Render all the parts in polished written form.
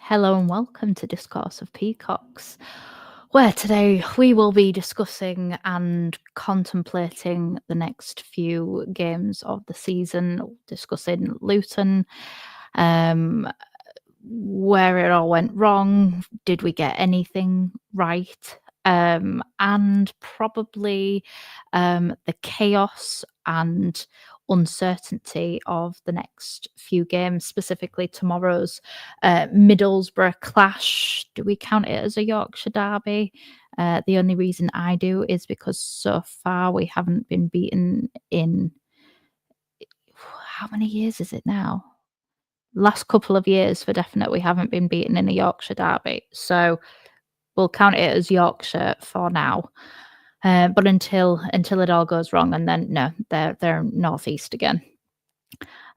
Hello and welcome to Discourse of Peacocks, where today we will be discussing and contemplating the next few games of the season, discussing Luton, where it all went wrong, did we get anything right, and probably the chaos and uncertainty of the next few games, specifically tomorrow's Middlesbrough clash. Do we count it as a Yorkshire derby? The only reason I do is because so far we haven't been beaten in how many years is it now? Last couple of years for definite, we haven't been beaten in a Yorkshire derby. So we'll count it as Yorkshire for now. But until it all goes wrong, and then no, they're northeast again.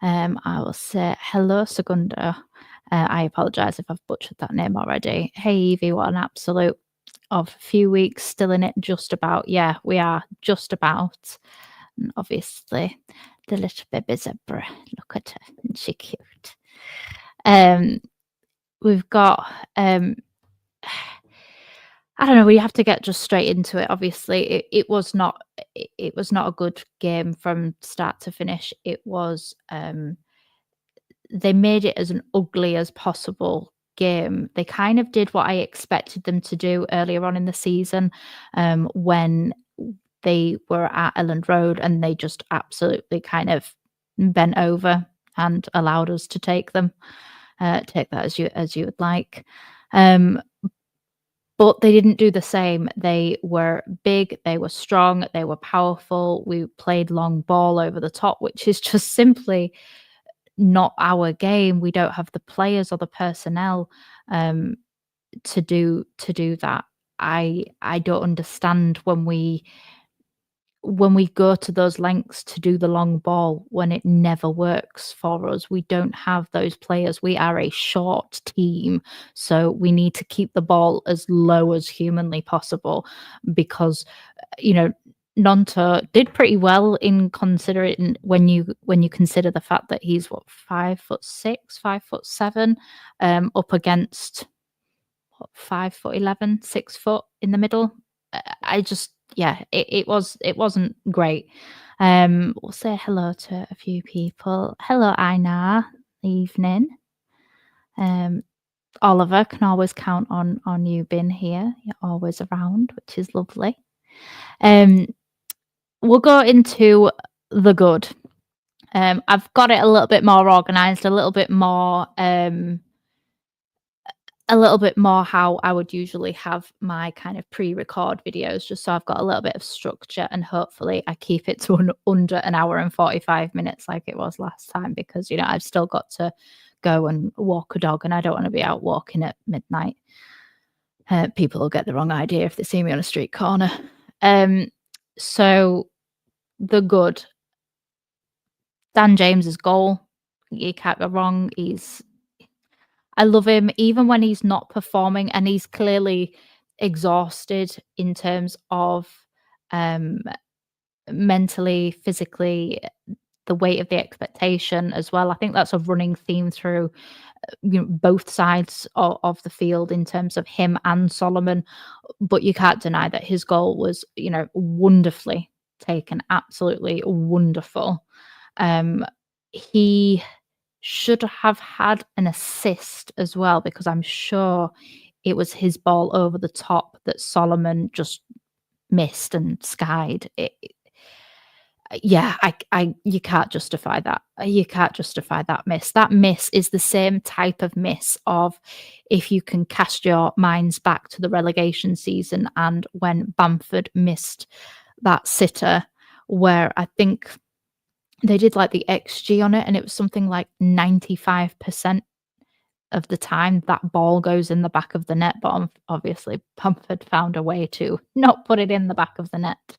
I will say hello, Segundo. I apologise if I've butchered that name already. Hey, Evie, what an absolute of a few weeks still in it, just about. Yeah, we are just about. And obviously, the little baby zebra. Look at her, isn't she cute? We've got. I don't know. We have to get just straight into it. Obviously, it was not a good game from start to finish. It was. They made it as an ugly as possible game. They kind of did what I expected them to do earlier on in the season, when they were at Elland Road, and they just absolutely kind of bent over and allowed us to take them. Take that as you would like. But they didn't do the same. They were big, they were strong, they were powerful. We played long ball over the top, which is just simply not our game. We don't have the players or the personnel to do that. I don't understand when we go to those lengths to do the long ball when it never works for us. We don't have those players. We are a short team, so we need to keep the ball as low as humanly possible, because Nonto did pretty well in considering when you consider the fact that he's 5'6", 5'7", up against 5'11", 6 foot in the middle. It wasn't great. We'll say hello to a few people. Hello, Einar. Evening. Oliver, can always count on you being here. You're always around, which is lovely. We'll go into the good. I've got it a little bit more organised, a little bit more how I would usually have my kind of pre-record videos, just so I've got a little bit of structure, and hopefully I keep it to under an hour and 45 minutes like it was last time, because I've still got to go and walk a dog, and I don't want to be out walking at midnight. People will get the wrong idea if they see me on a street corner. So the good. Dan James's goal, you can't go wrong. I love him even when he's not performing, and he's clearly exhausted in terms of mentally, physically, the weight of the expectation as well. I think that's a running theme through both sides of the field in terms of him and Solomon. But you can't deny that his goal was, wonderfully taken, absolutely wonderful. He should have had an assist as well, because I'm sure it was his ball over the top that Solomon just missed and skied. You can't justify that. You can't justify that miss. That miss is the same type of miss of, if you can cast your minds back to the relegation season and when Bamford missed that sitter, where I think they did like the XG on it, and it was something like 95% of the time that ball goes in the back of the net. But obviously Bamford found a way to not put it in the back of the net.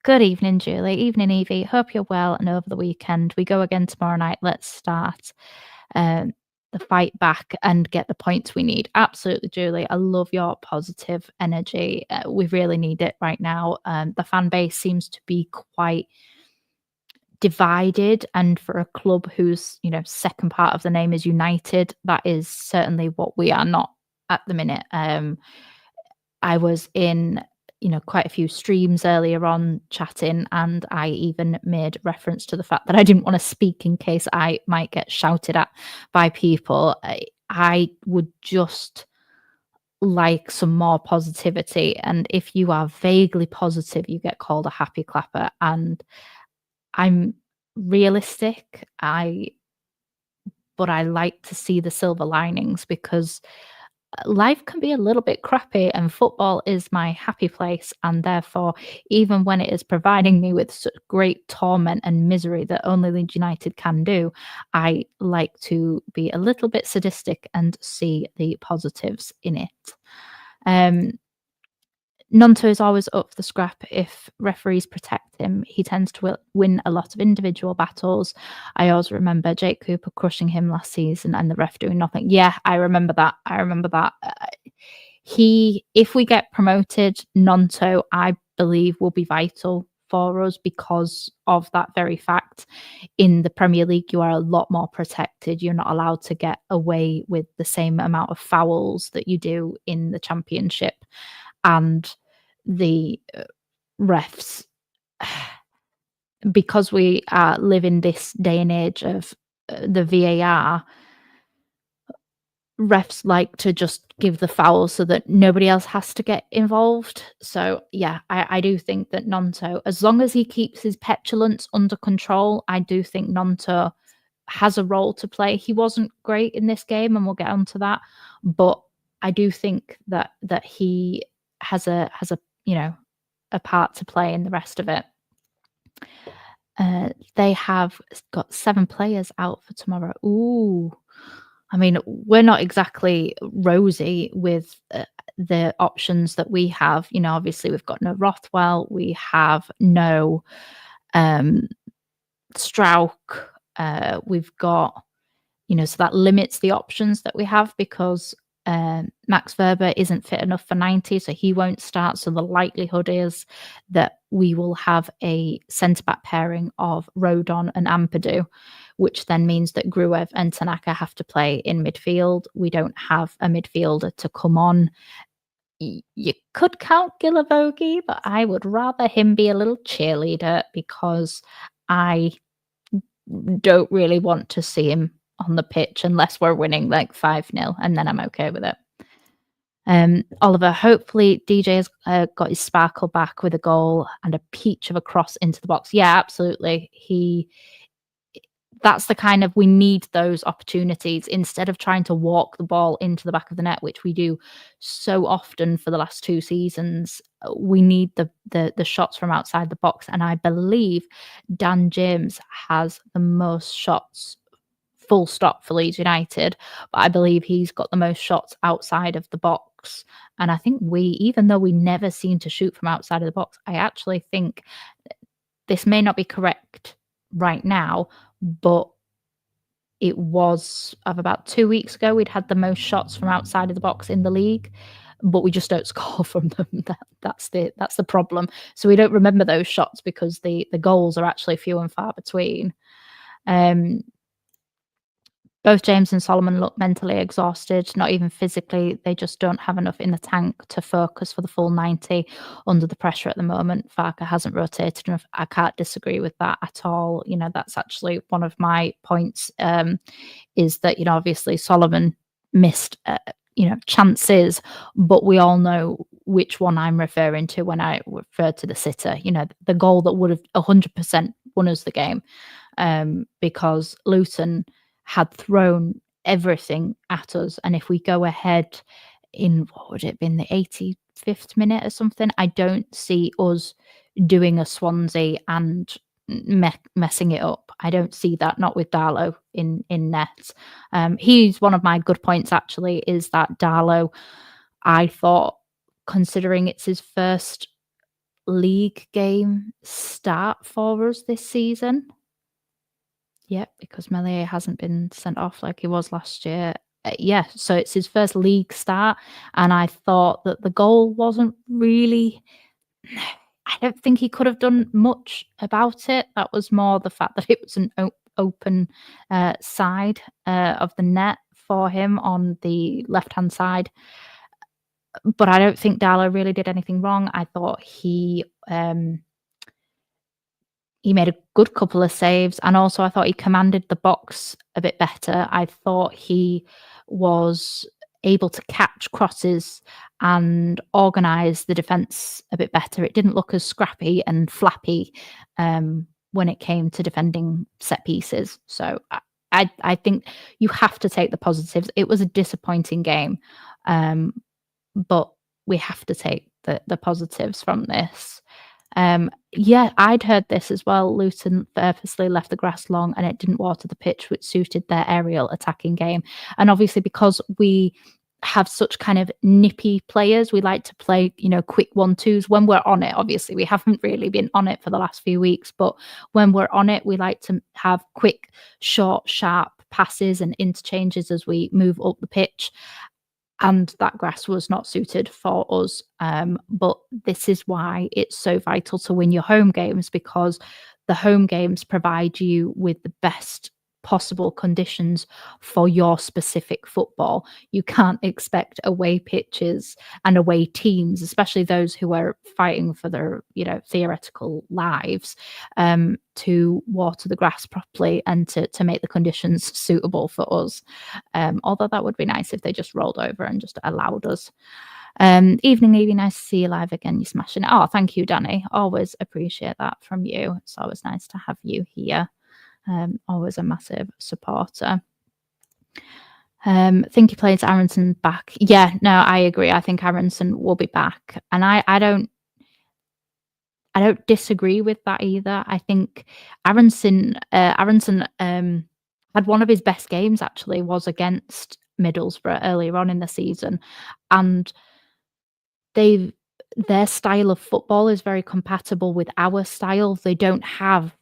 Good evening, Julie. Evening, Evie. Hope you're well and over the weekend. We go again tomorrow night. Let's start the fight back and get the points we need. Absolutely, Julie. I love your positive energy. We really need it right now. The fan base seems to be quite divided, and for a club whose, second part of the name is United, that is certainly what we are not at the minute. I was in, quite a few streams earlier on chatting, and I even made reference to the fact that I didn't want to speak in case I might get shouted at by people. I would just like some more positivity. And if you are vaguely positive, you get called a happy clapper. And I'm realistic. But I like to see the silver linings because life can be a little bit crappy and football is my happy place, and therefore even when it is providing me with such great torment and misery that only Leeds United can do, I like to be a little bit sadistic and see the positives in it. um Nonto is always up for the scrap if referees protect him. He tends to win a lot of individual battles. I always remember Jake Cooper crushing him last season and the ref doing nothing. Yeah, I remember that. If we get promoted, Nonto, I believe, will be vital for us because of that very fact. In the Premier League, you are a lot more protected. You're not allowed to get away with the same amount of fouls that you do in the Championship. And the refs, because we live in this day and age of the VAR, refs like to just give the foul so that nobody else has to get involved. So yeah, I do think that Nonto, as long as he keeps his petulance under control, I do think Nonto has a role to play. He wasn't great in this game, and we'll get onto that, but I do think that he has a a part to play in the rest of it. They have got 7 players out for tomorrow. Ooh. I mean, we're not exactly rosy with the options that we have. Obviously, we've got no Rothwell, we have no Strauch, we've got, so that limits the options that we have because Max Verber isn't fit enough for 90, so he won't start. So the likelihood is that we will have a centre-back pairing of Rodon and Ampadu, which then means that Gruev and Tanaka have to play in midfield. We don't have a midfielder to come on. You could count Gilavogi, but I would rather him be a little cheerleader because I don't really want to see him on the pitch unless we're winning like 5-0, and then I'm okay with it. Oliver, hopefully DJ has got his sparkle back with a goal and a peach of a cross into the box. Yeah, absolutely. That's the kind of, we need those opportunities instead of trying to walk the ball into the back of the net, which we do so often for the last 2 seasons. We need the shots from outside the box, and I believe Dan James has the most shots full stop for Leeds United, but I believe he's got the most shots outside of the box. And I think even though we never seem to shoot from outside of the box, I actually think this may not be correct right now, but it was of about 2 weeks ago, we'd had the most shots from outside of the box in the league, but we just don't score from them. That's the problem. So we don't remember those shots because the goals are actually few and far between. Both James and Solomon look mentally exhausted, not even physically. They just don't have enough in the tank to focus for the full 90 under the pressure at the moment. Farke hasn't rotated enough. I can't disagree with that at all. That's actually one of my points, is that, obviously Solomon missed, chances, but we all know which one I'm referring to when I refer to the sitter, the goal that would have 100% won us the game, because Luton had thrown everything at us. And if we go ahead in, what would it have been, the 85th minute or something, I don't see us doing a Swansea and messing it up. I don't see that, not with Darlow in net. He's one of my good points, actually, is that Darlow, I thought, considering it's his first league game start for us this season, yeah, because Meslier hasn't been sent off like he was last year. Yeah, so it's his first league start, and I thought that the goal wasn't really I don't think he could have done much about it. That was more the fact that it was an open side of the net for him on the left-hand side. But I don't think Darlow really did anything wrong. I thought he made a good couple of saves, and also I thought he commanded the box a bit better. I thought he was able to catch crosses and organise the defence a bit better. It didn't look as scrappy and flappy when it came to defending set pieces. So I think you have to take the positives. It was a disappointing game, but we have to take the positives from this. Yeah, I'd heard this as well. Luton purposely left the grass long and it didn't water the pitch, which suited their aerial attacking game. And obviously, because we have such kind of nippy players, we like to play, quick 1-2s when we're on it. Obviously, we haven't really been on it for the last few weeks, but when we're on it, we like to have quick, short, sharp passes and interchanges as we move up the pitch. And that grass was not suited for us. But this is why it's so vital to win your home games, because the home games provide you with the best possible conditions for your specific football. You can't expect away pitches and away teams, especially those who are fighting for their, theoretical lives, to water the grass properly and to make the conditions suitable for us. Although that would be nice if they just rolled over and just allowed us. Evening, Evie. Nice to see you live again. You're smashing it. Oh, thank you, Danny. Always appreciate that from you. It's always nice to have you here. Always a massive supporter. Think he plays Aronson back. Yeah, no, I agree. I think Aronson will be back, and I don't disagree with that either. I think Aronson had one of his best games actually was against Middlesbrough earlier on in the season, and their style of football is very compatible with our style. They don't have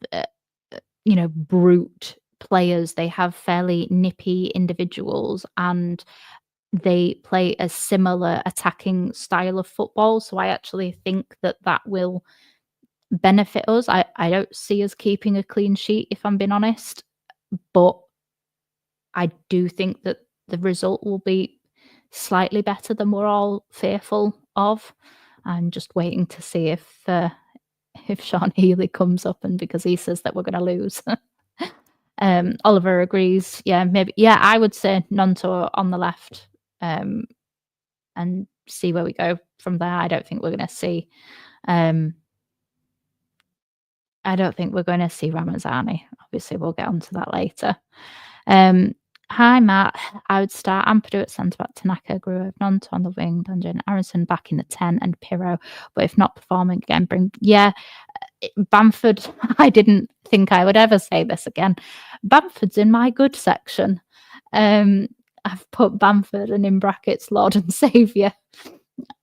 brute players. They have fairly nippy individuals and they play a similar attacking style of football. So I actually think that will benefit us. I don't see us keeping a clean sheet, if I'm being honest, but I do think that the result will be slightly better than we're all fearful of. I'm just waiting to see if Sean Healy comes up, and because he says that we're going to lose. Oliver agrees. Yeah, maybe. Yeah, I would say Nonto on the left, and see where we go from there. I don't think we're going to see. I don't think we're going to see Ramazani. Obviously, we'll get onto that later. Hi, Matt. I would start Ampadu at centre back, Tanaka, Grove, Nonto on the wing, Dungeon, Aronson back in the 10, and Pirro. But if not performing again, Bamford. I didn't think I would ever say this again. Bamford's in my good section. I've put Bamford and in brackets Lord and Saviour.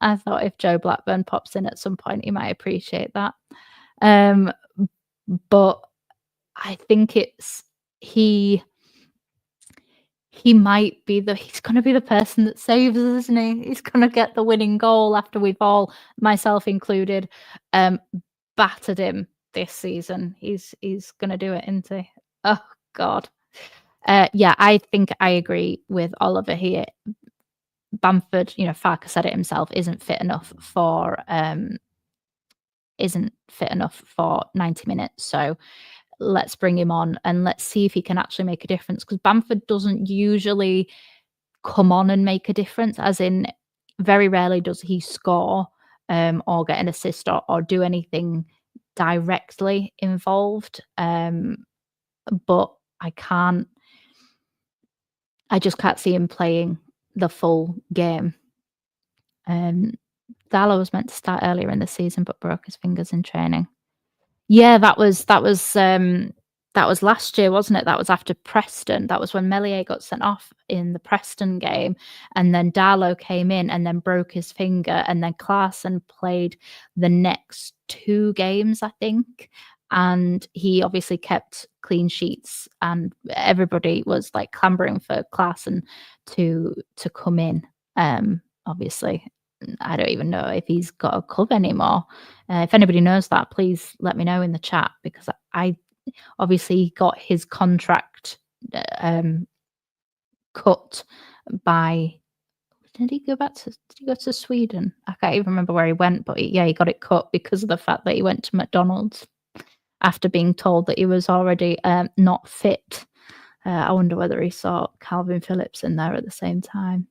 I thought if Joe Blackburn pops in at some point, he might appreciate that. But I think he might be he's going to be the person that saves us, isn't he? He's going to get the winning goal after we've all, myself included, battered him this season. He's going to do it, isn't he? Oh, God. Yeah, I think I agree with Oliver here. Bamford, Farker said it himself, isn't fit enough for 90 minutes. So let's bring him on and let's see if he can actually make a difference, because Bamford doesn't usually come on and make a difference, as in very rarely does he score or get an assist or do anything directly involved. But I just can't see him playing the full game. Darlow was meant to start earlier in the season, but broke his fingers in training. Yeah, that was last year, wasn't it? That was after Preston. That was when Melier got sent off in the Preston game, and then Darlow came in and then broke his finger, and then Klaassen played the next 2 games, I think. And he obviously kept clean sheets, and everybody was like clambering for Klaassen to come in. Obviously, I don't even know if he's got a club anymore. If anybody knows that, please let me know in the chat because I obviously got his contract cut by. Did he go to Sweden? I can't even remember where he went, but yeah, he got it cut because of the fact that he went to McDonald's after being told that he was already not fit. I wonder whether he saw Calvin Phillips in there at the same time.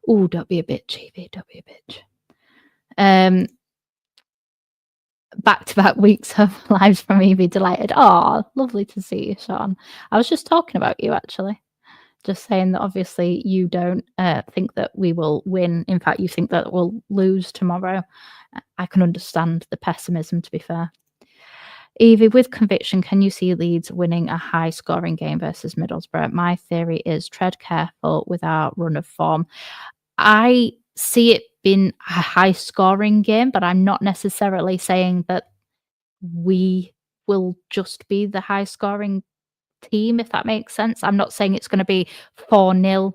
Oh, don't be a bitch, Evie. Don't be a bitch. Back-to-back weeks of lives from Evie Delighted. Oh, lovely to see you, Sean. I was just talking about you, actually. Just saying that obviously you don't think that we will win. In fact, you think that we'll lose tomorrow. I can understand the pessimism, to be fair. Evie, with conviction, can you see Leeds winning a high-scoring game versus Middlesbrough? My theory is tread careful with our run of form. I see it being a high-scoring game, but I'm not necessarily saying that we will just be the high-scoring team, if that makes sense. I'm not saying it's gonna be 4-0.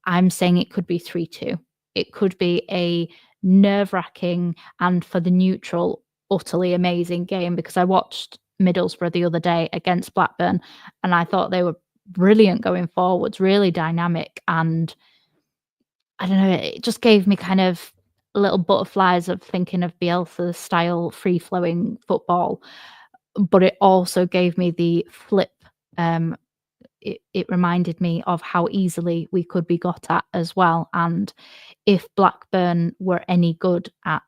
I'm saying it could be 3-2. It could be a nerve-wracking and for the neutral, utterly amazing game because I watched Middlesbrough the other day against Blackburn, and I thought they were brilliant going forwards, really dynamic, and I don't know, it just gave me kind of little butterflies of thinking of Bielsa style free-flowing football, but it also gave me the flip. It reminded me of how easily we could be got at as well. And if Blackburn were any good at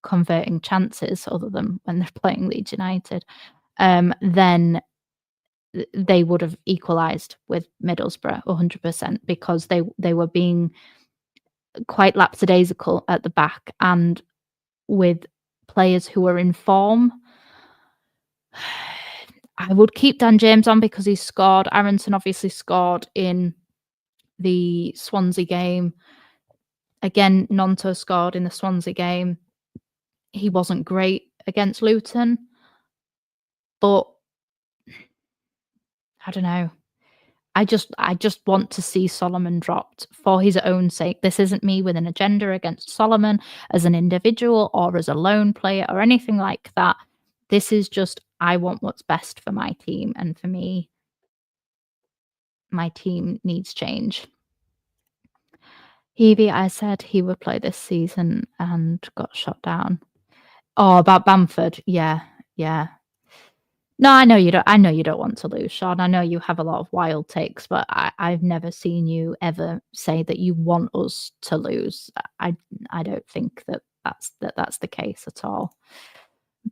converting chances, other than when they're playing Leeds United, then they would have equalised with Middlesbrough 100% because they were being quite lapsadaisical at the back and with players who are in form. I would keep Dan James on because he scored. Aronson obviously scored in the Swansea game. Again, Nonto scored in the Swansea game. He wasn't great against Luton, but I don't know. I just want to see Solomon dropped for his own sake. This isn't me with an agenda against Solomon as an individual or as a lone player or anything like that. This is just I want what's best for my team, and for me, my team needs change. Evie, I said he would play this season and got shot down. Oh, about Bamford. Yeah, yeah. No, I know you don't. I know you don't want to lose, Sean. I know you have a lot of wild takes, but I've never seen you ever say that you want us to lose. I don't think that that's the case at all.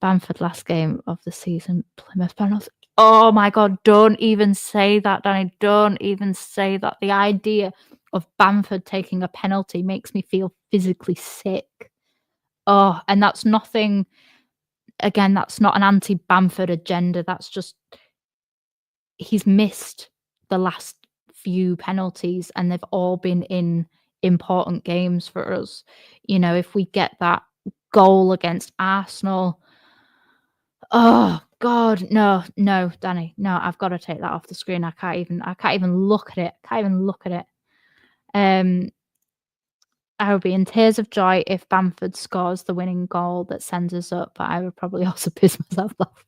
Bamford last game of the season, Plymouth penalty. Oh my God! Don't even say that, Danny. Don't even say that. The idea of Bamford taking a penalty makes me feel physically sick. Oh, and that's nothing. Again, that's not an anti-Bamford agenda. That's just he's missed the last few penalties, and they've all been in important games for us. You know, if we get that goal against Arsenal, oh God, no, no, Danny, no, I've got to take that off the screen. I can't even look at it. Can't even look at it. I would be in tears of joy if Bamford scores the winning goal that sends us up, but I would probably also piss myself off.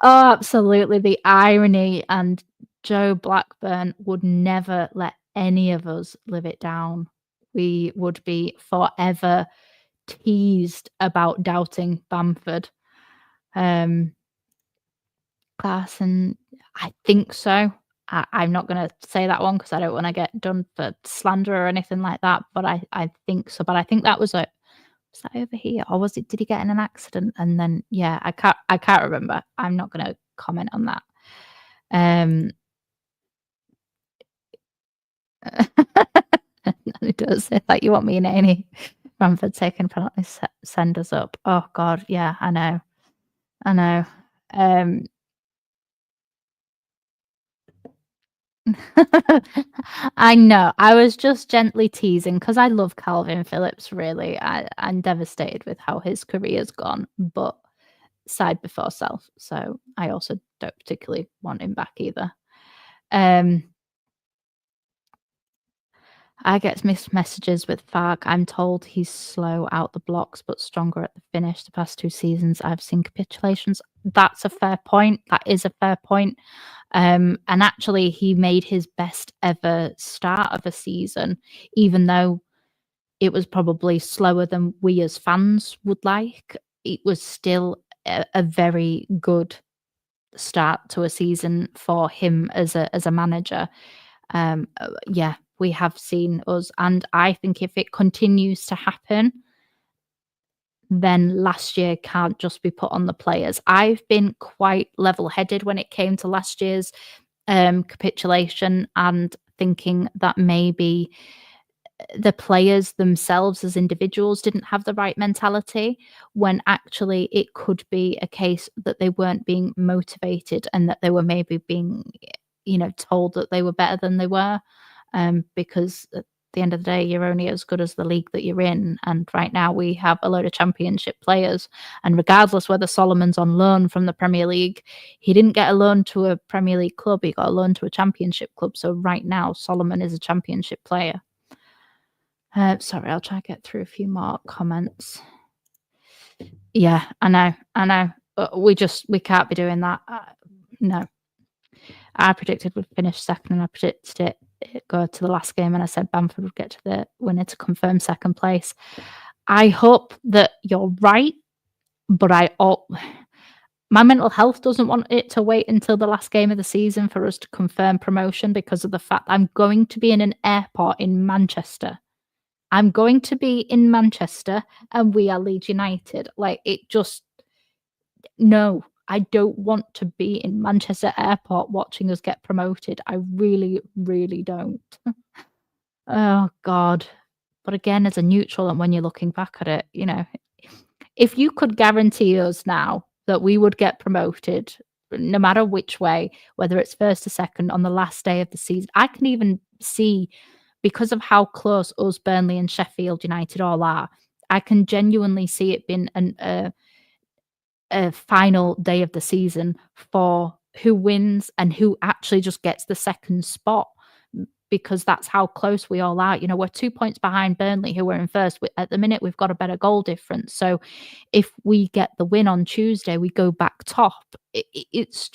Oh, absolutely. The irony, and Joe Blackburn would never let any of us live it down. We would be forever teased about doubting Bamford. Clarkson, I think so. I'm not going to say that one because I don't want to get done for slander or anything like that, but I think so. But I think that was that over here, or was it? Did he get in an accident and then? Yeah, I can't remember. I'm not going to comment on that. It does say that you want me and any Bamford taking penalty, send us up. Oh God, yeah, I know. I know. I was just gently teasing because I love Calvin Phillips, really. I'm devastated with how his career's gone, but side before self. So I also don't particularly want him back either. I get mixed messages with Fark. I'm told he's slow out the blocks, but stronger at the finish. The past 2 seasons, I've seen capitulations. That's a fair point. That is a fair point. And actually, he made his best ever start of a season, even though it was probably slower than we as fans would like. It was still a very good start to a season for him as a manager. Yeah, we have seen us, and I think if it continues to happen, then last year can't just be put on the players. I've been quite level-headed when it came to last year's capitulation and thinking that maybe the players themselves as individuals didn't have the right mentality, when actually it could be a case that they weren't being motivated and that they were maybe being, told that they were better than they were. Because at the end of the day, you're only as good as the league that you're in. And right now we have a load of championship players. And regardless whether Solomon's on loan from the Premier League, he didn't get a loan to a Premier League club, he got a loan to a championship club. So right now, Solomon is a championship player. Sorry, I'll try to get through a few more comments. Yeah, I know. We can't be doing that. No. I predicted we'd finish second, and I predicted it go to the last game, and I said Bamford would get to the winner to confirm second place. I hope that you're right, but my mental health doesn't want it to wait until the last game of the season for us to confirm promotion, because of the fact I'm going to be in an airport in Manchester. I'm going to be in Manchester and we are Leeds United. Like, no, I don't want to be in Manchester Airport watching us get promoted. I really, really don't. Oh, God. But again, as a neutral, and when you're looking back at it, if you could guarantee us now that we would get promoted, no matter which way, whether it's first or second on the last day of the season, I can even see, because of how close us, Burnley and Sheffield United all are, I can genuinely see it being a final day of the season for who wins and who actually just gets the second spot, because that's how close we all are. We're 2 points behind Burnley, who were in first. At the minute, we've got a better goal difference. So if we get the win on Tuesday, we go back top. It's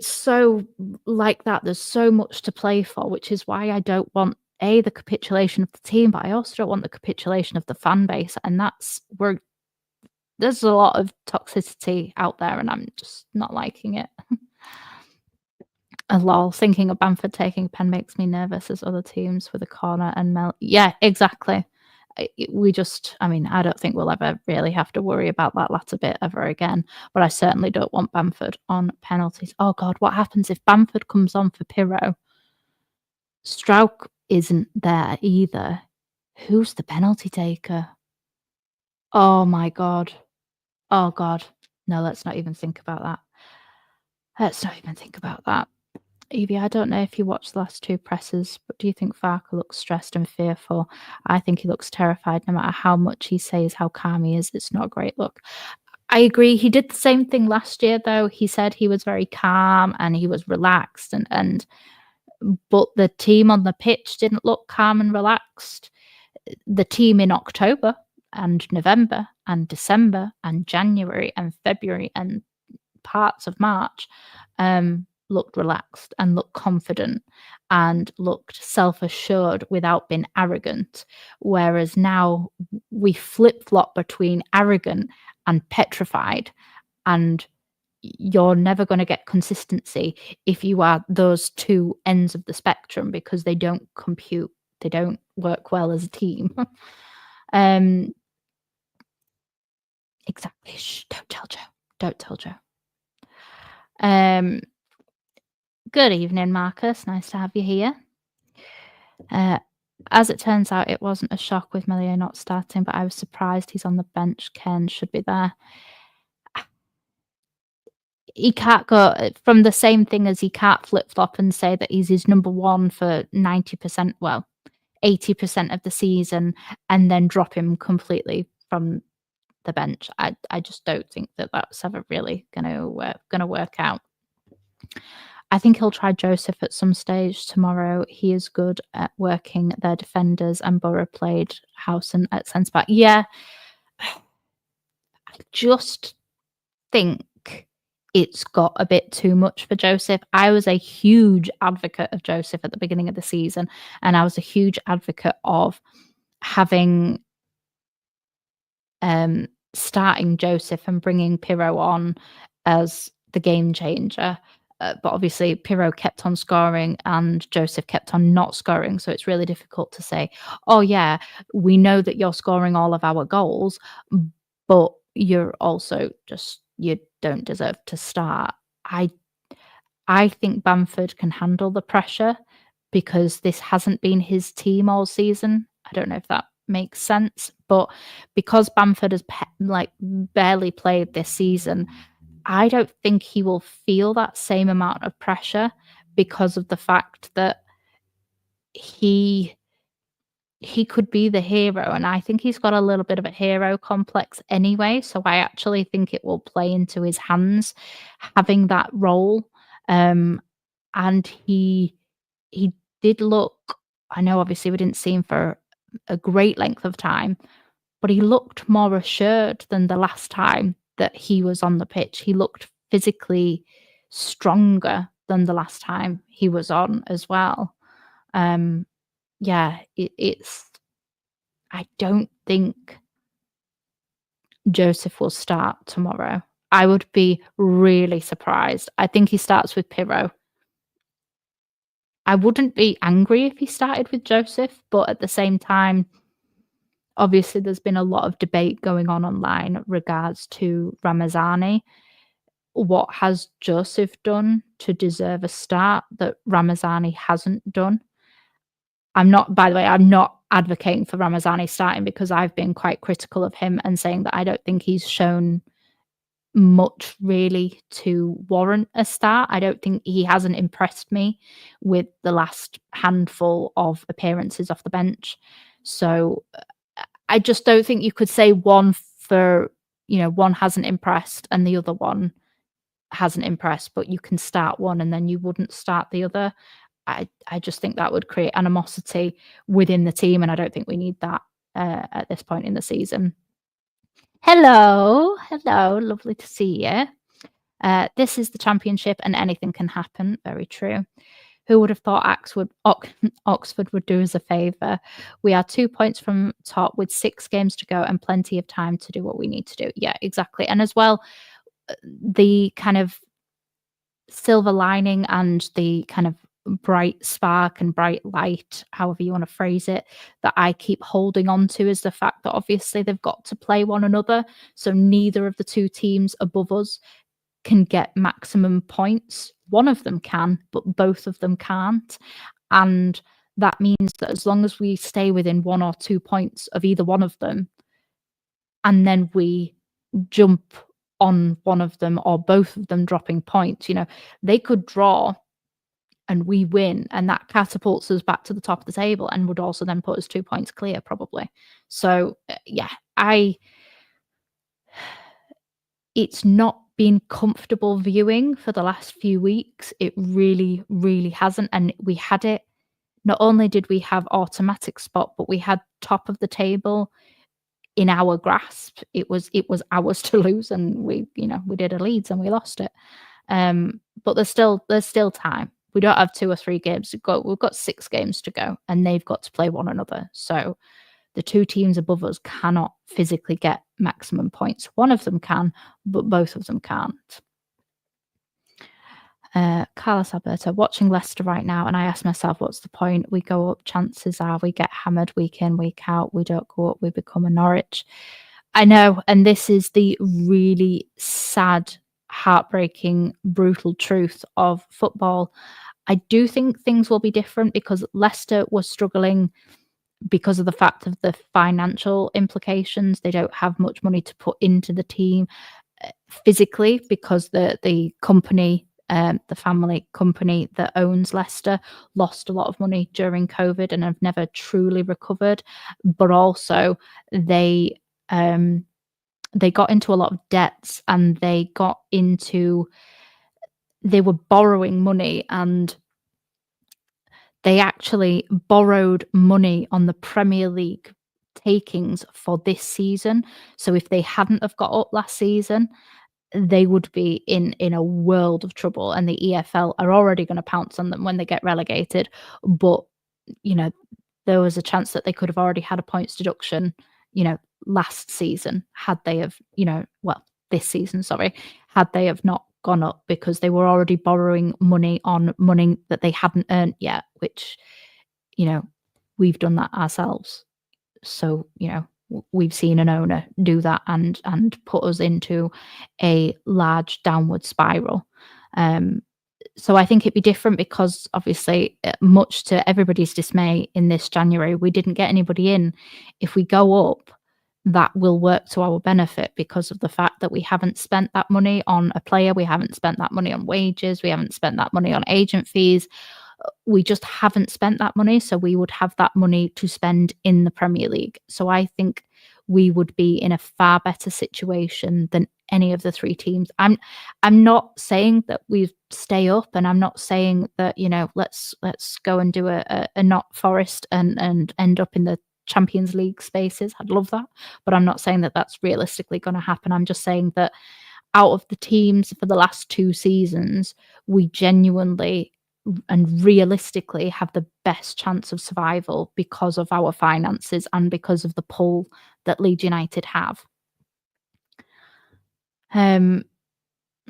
so like that. There's so much to play for, which is why I don't want the capitulation of the team, but I also don't want the capitulation of the fan base. And there's a lot of toxicity out there, and I'm just not liking it. A lol. Thinking of Bamford taking a pen makes me nervous as other teams with a corner and Yeah, exactly. I don't think we'll ever really have to worry about that latter bit ever again. But I certainly don't want Bamford on penalties. Oh God, what happens if Bamford comes on for Pirro? Strauch isn't there either. Who's the penalty taker? Oh my God. Oh God. No, let's not even think about that. Evie, I don't know if you watched the last 2 presses, but do you think Farker looks stressed and fearful? I think he looks terrified. No matter how much he says how calm he is, it's not a great look. I agree. He did the same thing last year, though. He said he was very calm and he was relaxed, but the team on the pitch didn't look calm and relaxed. The team in October and November and December and January and February and parts of March looked relaxed and looked confident and looked self-assured without being arrogant. Whereas now we flip-flop between arrogant and petrified, and you're never going to get consistency if you are those two ends of the spectrum, because they don't compute. They don't work well as a team. Exactly. Shh, don't tell Joe. Don't tell Joe. Good evening, Marcus. Nice to have you here. As it turns out, it wasn't a shock with Melier not starting, but I was surprised he's on the bench. Ken should be there. He can't go from the same thing as he can't flip-flop and say that he's his number one for 90%, well, 80% of the season, and then drop him completely from the bench. I just don't think that that's ever really gonna work out. I think he'll try Joseph at some stage tomorrow. He is good at working their defenders, and Borough played Howson at centre back. Yeah, I just think it's got a bit too much for Joseph. I was a huge advocate of Joseph at the beginning of the season, and I was a huge advocate of having starting Joseph and bringing Pirro on as the game changer. But obviously, Pirro kept on scoring and Joseph kept on not scoring. So it's really difficult to say, oh, yeah, we know that you're scoring all of our goals, but you're also just, you don't deserve to start. I I think Bamford can handle the pressure because this hasn't been his team all season. I don't know if that makes sense, but because Bamford has barely played this season, I don't think he will feel that same amount of pressure because of the fact that he he could be the hero, and I think he's got a little bit of a hero complex anyway, so I actually think it will play into his hands having that role. Um, and he did look, I know obviously we didn't see him for a great length of time, but he looked more assured than the last time that he was on the pitch. He looked physically stronger than the last time he was on as well. Um, yeah, it's I don't think Joseph will start tomorrow. I would be really surprised. I think he starts with Pirro. I wouldn't be angry if he started with Joseph, but at the same time, obviously there's been a lot of debate going on online regards to Ramazani. What has Joseph done to deserve a start that Ramazani hasn't done? By the way, I'm not advocating for Ramazani starting because I've been quite critical of him and saying that I don't think he's shown much really to warrant a start. I don't think he hasn't impressed me with the last handful of appearances off the bench. So I just don't think you could say one for, one hasn't impressed and the other one hasn't impressed, but you can start one and then you wouldn't start the other. I just think that would create animosity within the team, and I don't think we need that at this point in the season. Hello, hello, lovely to see you. This is the championship and anything can happen. Very true. Who would have thought Oxford would do us a favour? We are 2 points from top with 6 games to go and plenty of time to do what we need to do. Yeah, exactly. And as well, the kind of silver lining and the kind of bright spark and bright light, however you want to phrase it, that I keep holding on to is the fact that obviously they've got to play one another. So neither of the two teams above us can get maximum points. One of them can, but both of them can't. And that means that as long as we stay within 1 or 2 points of either one of them, and then we jump on one of them or both of them dropping points, they could draw and we win, and that catapults us back to the top of the table and would also then put us 2 points clear probably. So, yeah, it's not been comfortable viewing for the last few weeks. It really, really hasn't. And we had it. Not only did we have automatic spot, but we had top of the table in our grasp. It was ours to lose, and we did a Leeds and we lost it. But there's still time. We don't have 2 or 3 games. We've got 6 games to go, and they've got to play one another. So the 2 teams above us cannot physically get maximum points. One of them can, but both of them can't. Carlos Alberto, watching Leicester right now, and I ask myself, what's the point? We go up, chances are we get hammered week in, week out. We don't go up, we become a Norwich. I know, and this is the really sad, heartbreaking, brutal truth of football. I do think things will be different because Leicester was struggling because of the fact of the financial implications. They don't have much money to put into the team physically because the company, the family company that owns Leicester, lost a lot of money during COVID and have never truly recovered. But also they got into a lot of debts, and they got into they were borrowing money, and they actually borrowed money on the Premier League takings for this season. So if they hadn't have got up last season, they would be in a world of trouble, and the EFL are already gonna pounce on them when they get relegated. But, you know, there was a chance that they could have already had a points deduction, you know, last season had they have, well, this season, sorry, had they have not gone up, because they were already borrowing money on money that they hadn't earned yet, which, you know, we've done that ourselves. So, we've seen an owner do that and put us into a large downward spiral. Um, so I think it'd be different because obviously, much to everybody's dismay in this January, we didn't get anybody in. If we go up, that will work to our benefit because of the fact that we haven't spent that money on a player, we haven't spent that money on wages, we haven't spent that money on agent fees. We just haven't spent that money, so we would have that money to spend in the Premier League. So I think we would be in a far better situation than any of the 3 teams. I'm not saying that we stay up, and I'm not saying that, let's go and do a not Forest and end up in the Champions League spaces. I'd love that, but I'm not saying that that's realistically gonna happen. I'm just saying that out of the teams for the last 2 seasons, we genuinely and realistically have the best chance of survival because of our finances and because of the pull that Leeds United have. Um,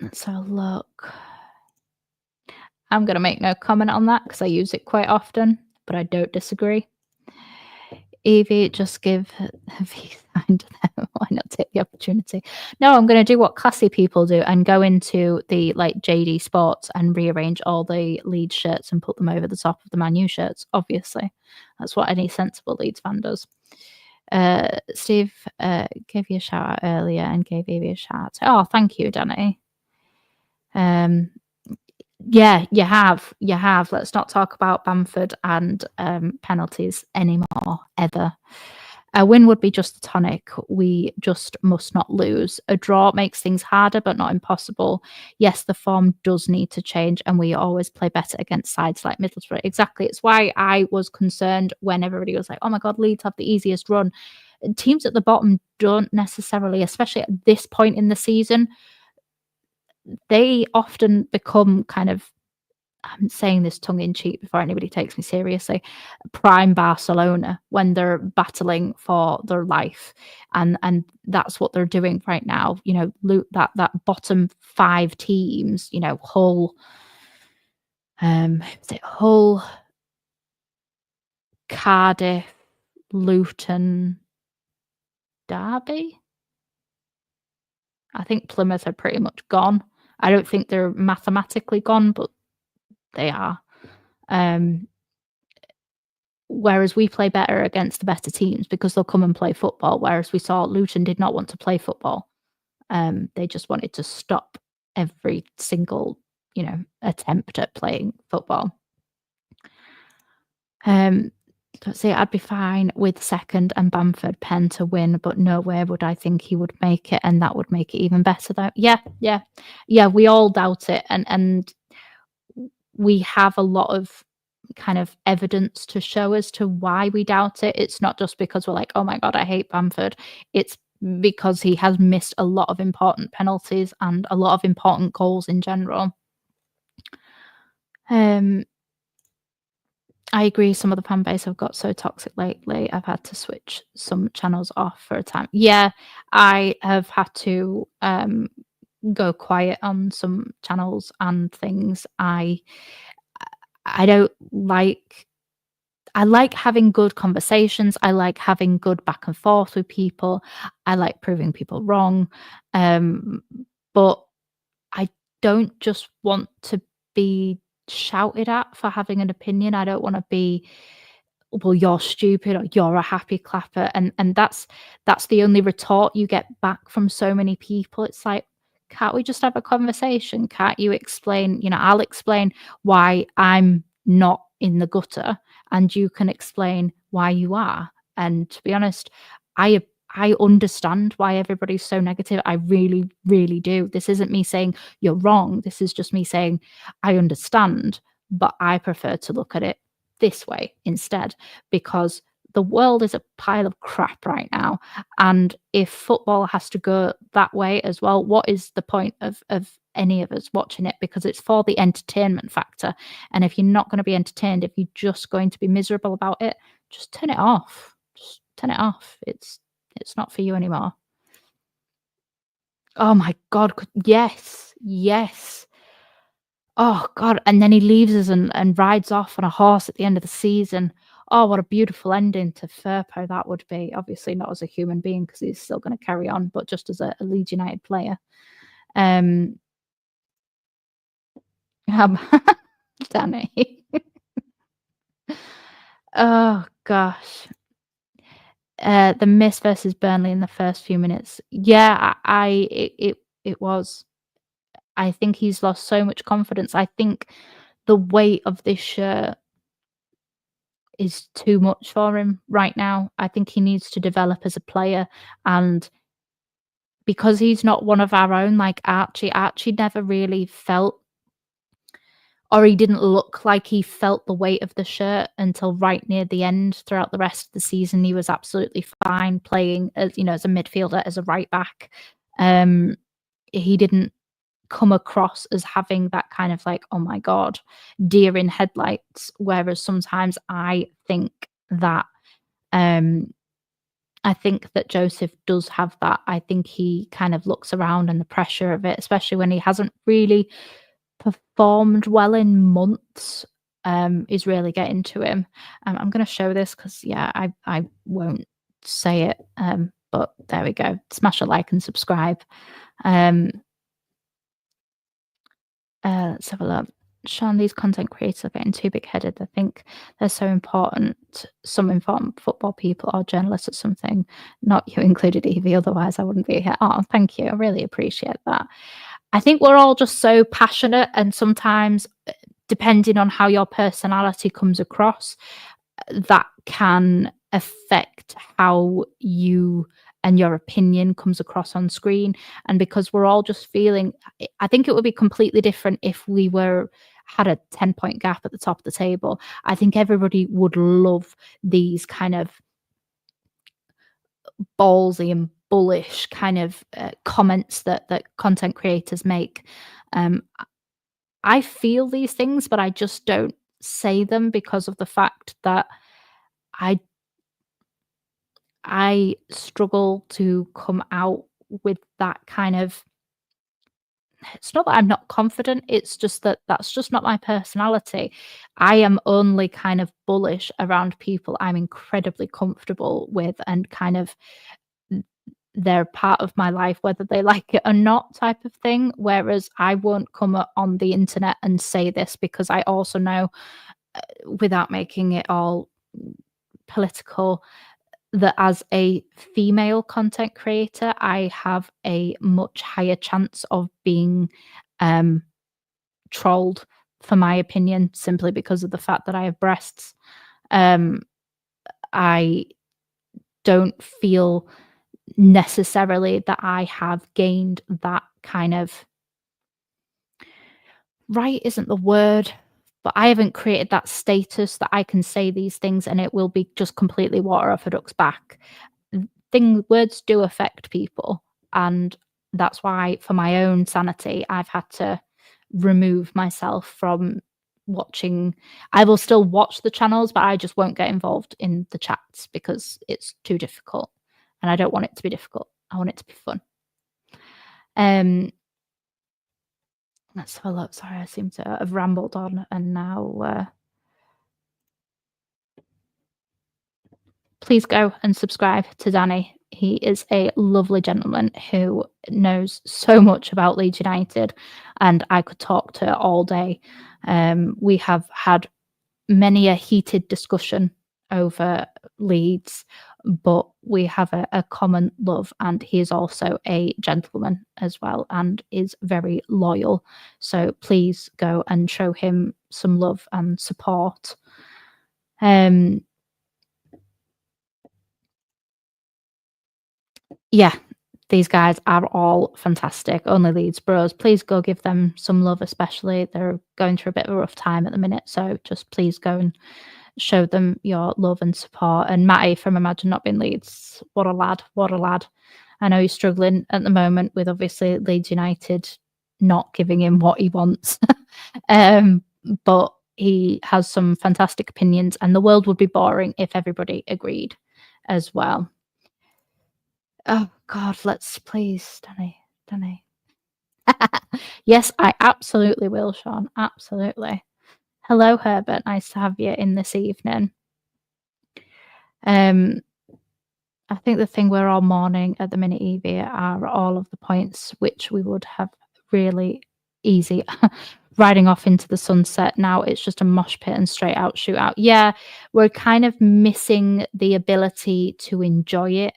let's have a look. I'm gonna make no comment on that because I use it quite often, but I don't disagree. Evie, just give a V sign to them. Why not take the opportunity? No, I'm gonna do what classy people do and go into the, JD Sports and rearrange all the Leeds shirts and put them over the top of the Man U shirts, obviously. That's what any sensible Leeds fan does. Steve gave you a shout out earlier and gave Evie a shout out. Oh, thank you, Danny. Yeah, you have. You have. Let's not talk about Bamford and penalties anymore, ever. A win would be just a tonic. We just must not lose. A draw makes things harder, but not impossible. Yes, the form does need to change, and we always play better against sides like Middlesbrough. Exactly. It's why I was concerned when everybody was like, oh my God, Leeds have the easiest run. Teams at the bottom don't necessarily, especially at this point in the season, they often become kind of, I'm saying this tongue in cheek before anybody takes me seriously, prime Barcelona when they're battling for their life, and that's what they're doing right now. That bottom 5 teams, Hull, is it Hull, Cardiff, Luton, Derby? I think Plymouth are pretty much gone. I don't think they're mathematically gone, but they are. Whereas we play better against the better teams because they'll come and play football, whereas we saw Luton did not want to play football. They just wanted to stop every single, attempt at playing football. Let's see, I'd be fine with second and Bamford pen to win, but nowhere would I think he would make it, and that would make it even better though. Yeah, we all doubt it, and we have a lot of kind of evidence to show as to why we doubt it. It's not just because we're like, oh my God, I hate Bamford. It's because he has missed a lot of important penalties and a lot of important goals in general. I agree. Some of the fan base have got so toxic lately. I've had to switch some channels off for a time. Yeah, I have had to go quiet on some channels and things. I don't like. I like having good conversations. I like having good back and forth with people. I like proving people wrong. But I don't just want to be shouted at for having an opinion. I don't want to be, well, you're stupid or you're a happy clapper. And that's the only retort you get back from so many people. It's like, can't we just have a conversation? Can't you explain, I'll explain why I'm not in the gutter and you can explain why you are. And to be honest, I I understand why everybody's so negative. I really, really do. This isn't me saying you're wrong. This is just me saying I understand, but I prefer to look at it this way instead because the world is a pile of crap right now. And if football has to go that way as well, what is the point of any of us watching it? Because it's for the entertainment factor. And if you're not going to be entertained, if you're just going to be miserable about it, just turn it off. Just turn it off. It's not for you anymore. Oh my god, yes, yes. Oh god, and then he leaves us and rides off on a horse at the end of the season. Oh, what a beautiful ending to Firpo that would be. Obviously not as a human being because he's still gonna carry on, but just as a Leeds United player. Um, um Danny. Oh gosh. The miss versus Burnley in the first few minutes. Yeah, it was. I think he's lost so much confidence. I think the weight of this shirt is too much for him right now. I think he needs to develop as a player, and because he's not one of our own like Archie never really felt, or he didn't look like he felt the weight of the shirt until right near the end. Throughout the rest of the season, he was absolutely fine playing as, as a midfielder, as a right back. Um, he didn't come across as having that kind of like, "Oh my god, deer in headlights," whereas sometimes that, um, I think that Joseph does have that. I think he kind of looks around and the pressure of it, especially when he hasn't really performed well in months, is really getting to him. I'm gonna show this because yeah, I won't say it, but there we go. Smash a like and subscribe. Um, let's have a look. Sean, these content creators are getting too big headed. I think they're so important. Some important football people or journalists or something. Not you included, Evie. Otherwise, I wouldn't be here. Oh, thank you. I really appreciate that. I think we're all just so passionate, and sometimes, depending on how your personality comes across, that can affect how you and your opinion comes across on screen. And because we're all just feeling, I think it would be completely different if we were had a 10-point gap at the top of the table. I think everybody would love these kind of ballsy and bullish kind of comments that content creators make. Um, I feel these things, but I just don't say them because of the fact that I I struggle to come out with that kind of, it's not that I'm not confident, it's just that that's just not my personality. I am only kind of bullish around people I'm incredibly comfortable with and kind of they're part of my life, whether they like it or not, type of thing. Whereas I won't come on the internet and say this because I also know, without making it all political, that as a female content creator, I have a much higher chance of being um, trolled for my opinion simply because of the fact that I have breasts. Um, I don't feel necessarily that I have gained that kind of, right isn't the word, but I haven't created that status that I can say these things and it will be just completely water off a duck's back. Words do affect people, and that's why, for my own sanity, I've had to remove myself from watching. I will still watch the channels, but I just won't get involved in the chats because it's too difficult, and I don't want it to be difficult. I want it to be fun. Um, let's have a look. Sorry, I seem to have rambled on, and now please go and subscribe to Danny. He is a lovely gentleman who knows so much about Leeds United, and I could talk to all day. We have had many a heated discussion over Leeds, but we have a common love, and he is also a gentleman as well and is very loyal. So please go and show him some love and support. Um, Yeah, these guys are all fantastic. Only Leeds bros. Please go give them some love, especially they're going through a bit of a rough time at the minute. So just please go and show them your love and support. And Matty from Imagine Not Being Leeds, what a lad, what a lad. I know he's struggling at the moment with obviously Leeds United not giving him what he wants. um, but he has some fantastic opinions, and the world would be boring if everybody agreed as well. Oh God, let's please, Danny. Yes, I absolutely will, Sean. Absolutely. Hello, Herbert. Nice to have you in this evening. Um, I think the thing we're all mourning at the minute, Evie, are all of the points which we would have really easy riding off into the sunset. Now it's just a mosh pit and straight out shootout. Yeah, we're kind of missing the ability to enjoy it.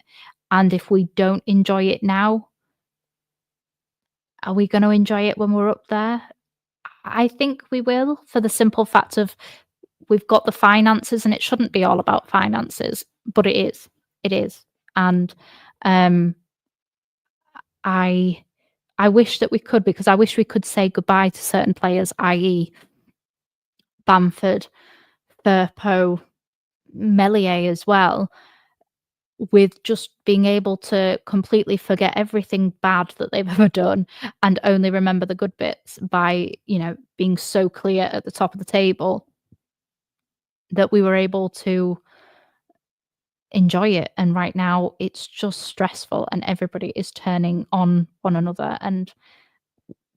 And if we don't enjoy it now, are we going to enjoy it when we're up there? I think we will, for the simple fact of we've got the finances, and it shouldn't be all about finances, but it is. It is. And um, I I wish that we could, because I wish we could say goodbye to certain players, i.e., Bamford, Firpo, Melier as well, with just being able to completely forget everything bad that they've ever done and only remember the good bits by, being so clear at the top of the table that we were able to enjoy it. And right now it's just stressful and everybody is turning on one another, and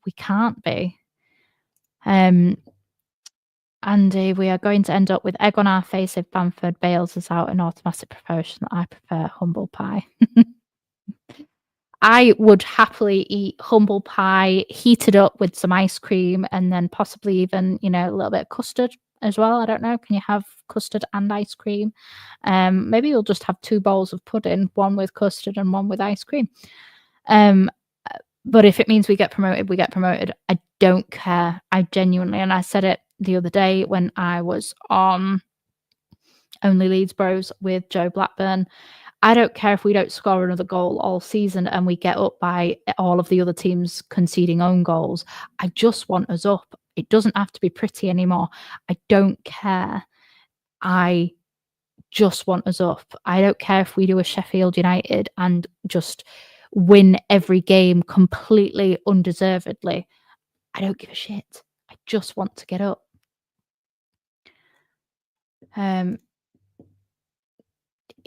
we can't be. Andy, we are going to end up with egg on our face if Bamford bails us out in automatic promotion. I prefer humble pie. I would happily eat humble pie heated up with some ice cream and then possibly even, a little bit of custard as well. I don't know. Can you have custard and ice cream? Maybe you'll just have 2 bowls of pudding, one with custard and one with ice cream. But if it means we get promoted, we get promoted. I don't care. I genuinely, and I said it the other day when I was on Only Leeds Bros with Joe Blackburn. I don't care if we don't score another goal all season and we get up by all of the other teams conceding own goals. I just want us up. It doesn't have to be pretty anymore. I don't care. I just want us up. I don't care if we do a Sheffield United and just win every game completely undeservedly. I don't give a shit. I just want to get up.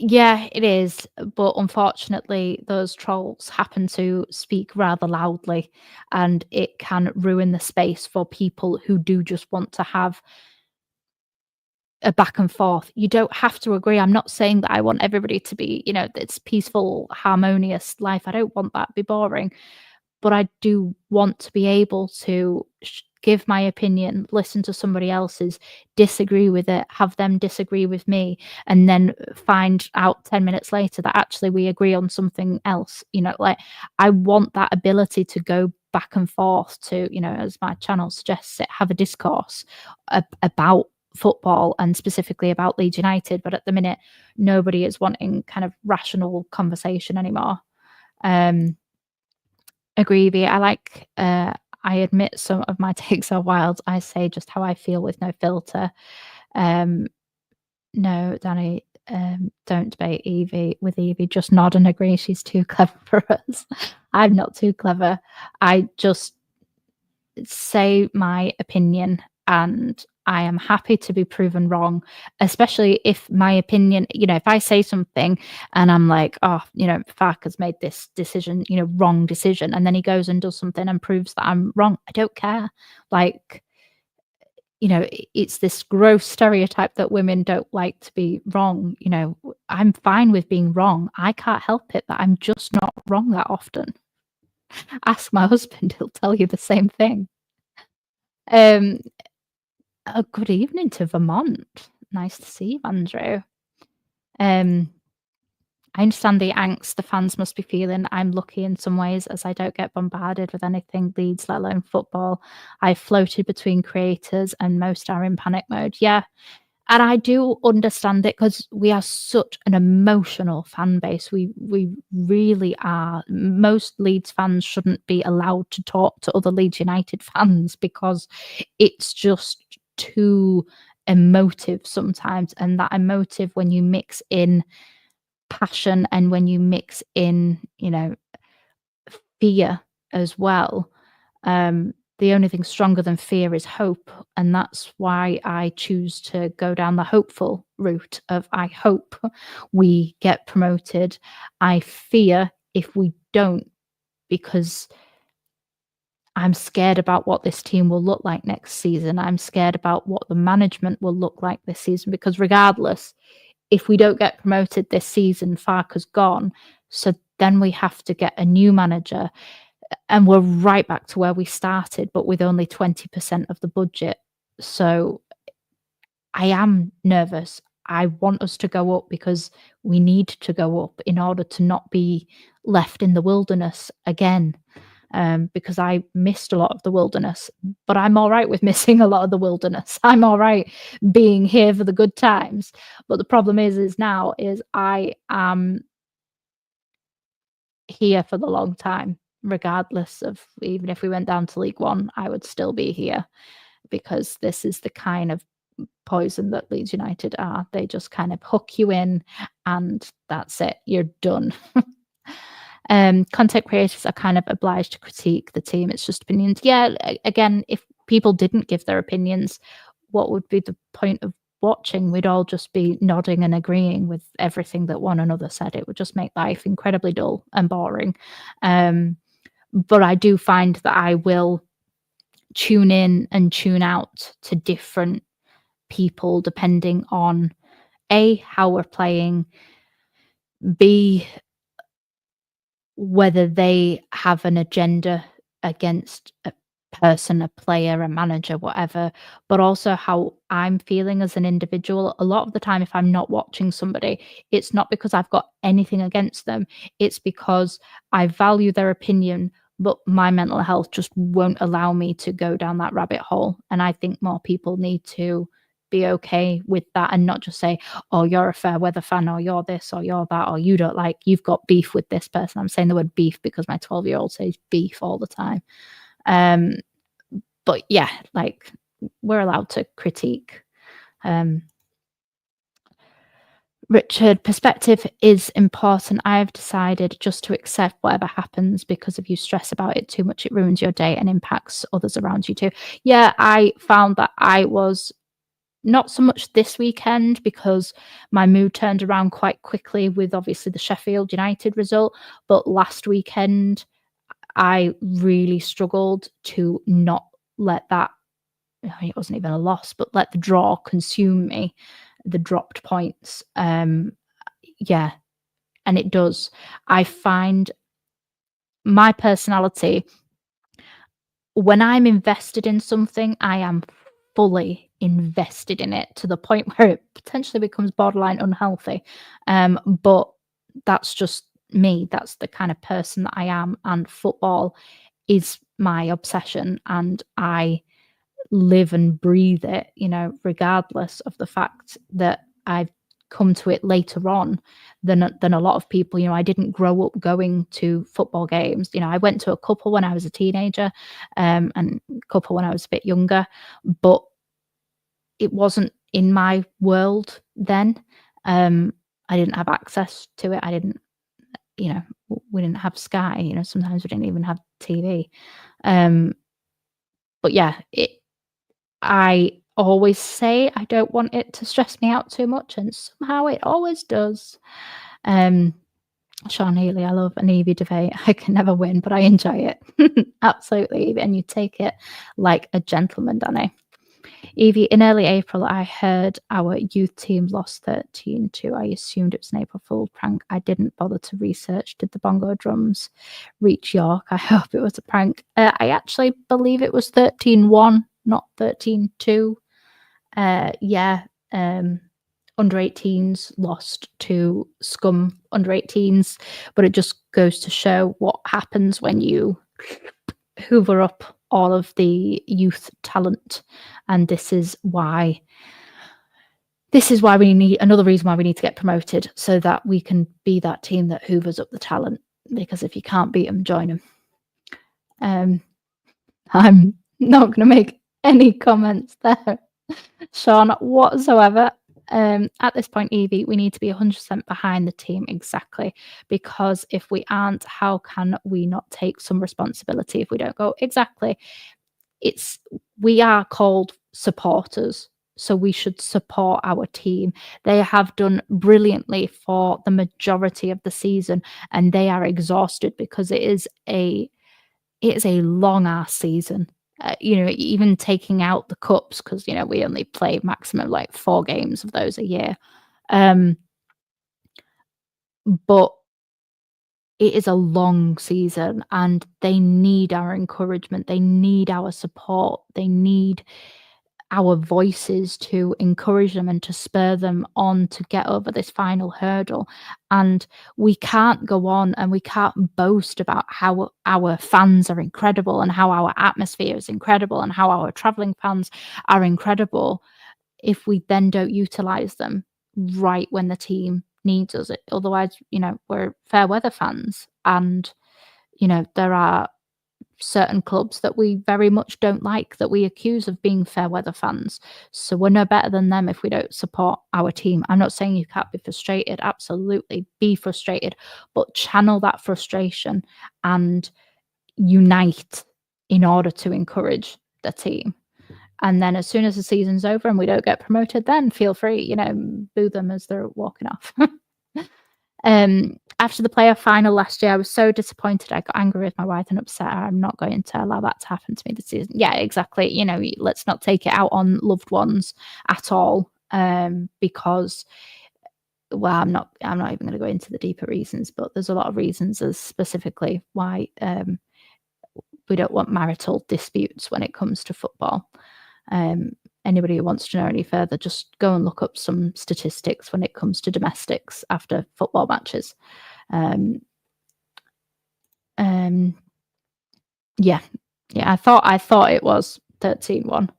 Yeah, it is, but unfortunately, those trolls happen to speak rather loudly, and it can ruin the space for people who do just want to have a back and forth. You don't have to agree. I'm not saying that I want everybody to be, it's peaceful, harmonious life. I don't want that to be boring. But I do want to be able to give my opinion, listen to somebody else's, disagree with it, have them disagree with me, and then find out 10 minutes later that actually we agree on something else. Like, I want that ability to go back and forth to, as my channel suggests it, have a discourse about football and specifically about Leeds United. But at the minute, nobody is wanting kind of rational conversation anymore. Agree, B. I admit some of my takes are wild. I say just how I feel with no filter. No, Danny, don't debate Evie with Evie. Just nod and agree. She's too clever for us. I'm not too clever. I just say my opinion, and I am happy to be proven wrong, especially if my opinion, if I say something and I'm like, oh, Fark has made this decision, wrong decision. And then he goes and does something and proves that I'm wrong. I don't care. Like, it's this gross stereotype that women don't like to be wrong. I'm fine with being wrong. I can't help it that I'm just not wrong that often. Ask my husband, he'll tell you the same thing. A good evening to Vermont. Nice to see you, Andrew. I understand the angst the fans must be feeling. I'm lucky in some ways as I don't get bombarded with anything Leeds, let alone football. I've floated between creators and most are in panic mode. Yeah, And I do understand it because we are such an emotional fan base. We really are. Most Leeds fans shouldn't be allowed to talk to other Leeds United fans because it's just too emotive sometimes. And that emotive, when you mix in passion and when you mix in, fear as well. The only thing stronger than fear is hope, and that's why I choose to go down the hopeful route of I hope we get promoted. I fear if we don't, because I'm scared about what this team will look like next season. I'm scared about what the management will look like this season, because regardless, if we don't get promoted this season, Farke's gone. So then we have to get a new manager, and we're right back to where we started, but with only 20% of the budget. So I am nervous. I want us to go up because we need to go up in order to not be left in the wilderness again. Because I missed a lot of the wilderness, but I'm all right with missing a lot of the wilderness. I'm all right being here for the good times. But the problem is now is I am here for the long time, regardless of, even if we went down to League One, I would still be here because this is the kind of poison that Leeds United are. They just kind of hook you in and that's it. You're done. Content creators are kind of obliged to critique the team. It's just opinions. Yeah, again, if people didn't give their opinions, what would be the point of watching? We'd all just be nodding and agreeing with everything that one another said. It would just make life incredibly dull and boring. But I do find that I will tune in and tune out to different people depending on A, how we're playing, B, whether they have an agenda against a person, a player, a manager, whatever, but also how I'm feeling as an individual. A lot of the time, if I'm not watching somebody, it's not because I've got anything against them. It's because I value their opinion, but my mental health just won't allow me to go down that rabbit hole. And I think more people need to be okay with that and not just say, oh, you're a fair weather fan, or you're this, or you're that, or you don't like, you've got beef with this person. I'm saying the word beef because my 12-year-old says beef all the time. But yeah, like, we're allowed to critique. Richard, perspective is important. I've decided just to accept whatever happens because if you stress about it too much, it ruins your day and impacts others around you too. Yeah, I found that I was not so much this weekend because my mood turned around quite quickly with obviously the Sheffield United result. But last weekend, I really struggled to not let that, it wasn't even a loss, but let the draw consume me, the dropped points. Yeah, and it does. I find my personality, when I'm invested in something, I am fully invested in it to the point where it potentially becomes borderline unhealthy. But that's just me. That's the kind of person that I am. And football is my obsession. And I live and breathe it, regardless of the fact that I've come to it later on than a lot of people. I didn't grow up going to football games. I went to a couple when I was a teenager, and a couple when I was a bit younger, but it wasn't in my world then. I didn't have access to it. I didn't, we didn't have Sky. Sometimes we didn't even have TV. But yeah, I always say I don't want it to stress me out too much, and somehow it always does. Sean Healy, I love an Evie debate. I can never win, but I enjoy it. Absolutely, Evie, and you take it like a gentleman, Danny. Evie, in early April, I heard our youth team lost 13-2. I assumed it was an April Fool prank. I didn't bother to research. Did the bongo drums reach York? I hope it was a prank. I actually believe it was 13-1, not 13-2. Yeah, under 18s lost to scum under 18s, but it just goes to show what happens when you hoover up all of the youth talent. And this is why this is why we need another reason why we need to get promoted, so that we can be that team that hoovers up the talent. Because if you can't beat them, join them. I'm not going to make any comments there, Sean, whatsoever. At this point, Evie, we need to be 100% behind the team, exactly, because if we aren't, how can we not take some responsibility if we don't go? Exactly. We are called supporters, so we should support our team. They have done brilliantly for the majority of the season, and they are exhausted because it is a long ass season. Even taking out the cups, because we only play maximum like 4 games of those a year. But it is a long season, and they need our encouragement. They need our support. They need our voices to encourage them and to spur them on to get over this final hurdle. And we can't go on and we can't boast about how our fans are incredible and how our atmosphere is incredible and how our traveling fans are incredible if we then don't utilize them right when the team needs us. Otherwise, we're fair weather fans, and there are certain clubs that we very much don't like, that we accuse of being fair weather fans. So we're no better than them if we don't support our team. I'm not saying you can't be frustrated. Absolutely be frustrated, but channel that frustration and unite in order to encourage the team. And then as soon as the season's over and we don't get promoted, then feel free, boo them as they're walking off. After the playoff final last year, I was so disappointed. I got angry with my wife and upset her. I'm not going to allow that to happen to me this season. Yeah, exactly. Let's not take it out on loved ones at all. Because, well, I'm not even going to go into the deeper reasons, but there's a lot of reasons as specifically why we don't want marital disputes when it comes to football. Anybody who wants to know any further, just go and look up some statistics when it comes to domestics after football matches. Yeah, I thought it was 13-1.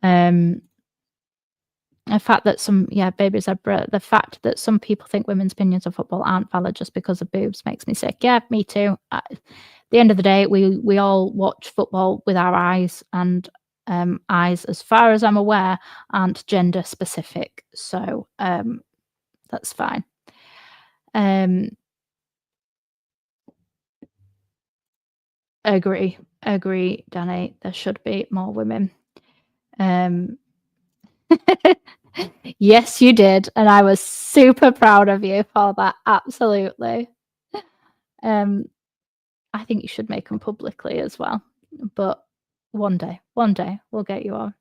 The fact that baby zebra, the fact that some people think women's opinions of football aren't valid just because of boobs makes me sick. Yeah, me too. At the end of the day, we all watch football with our eyes, and eyes, as far as I'm aware, aren't gender specific. So that's fine. Agree, Danny. There should be more women. Yes, you did, and I was super proud of you for that. Absolutely. I think you should make them publicly as well, but one day we'll get you on.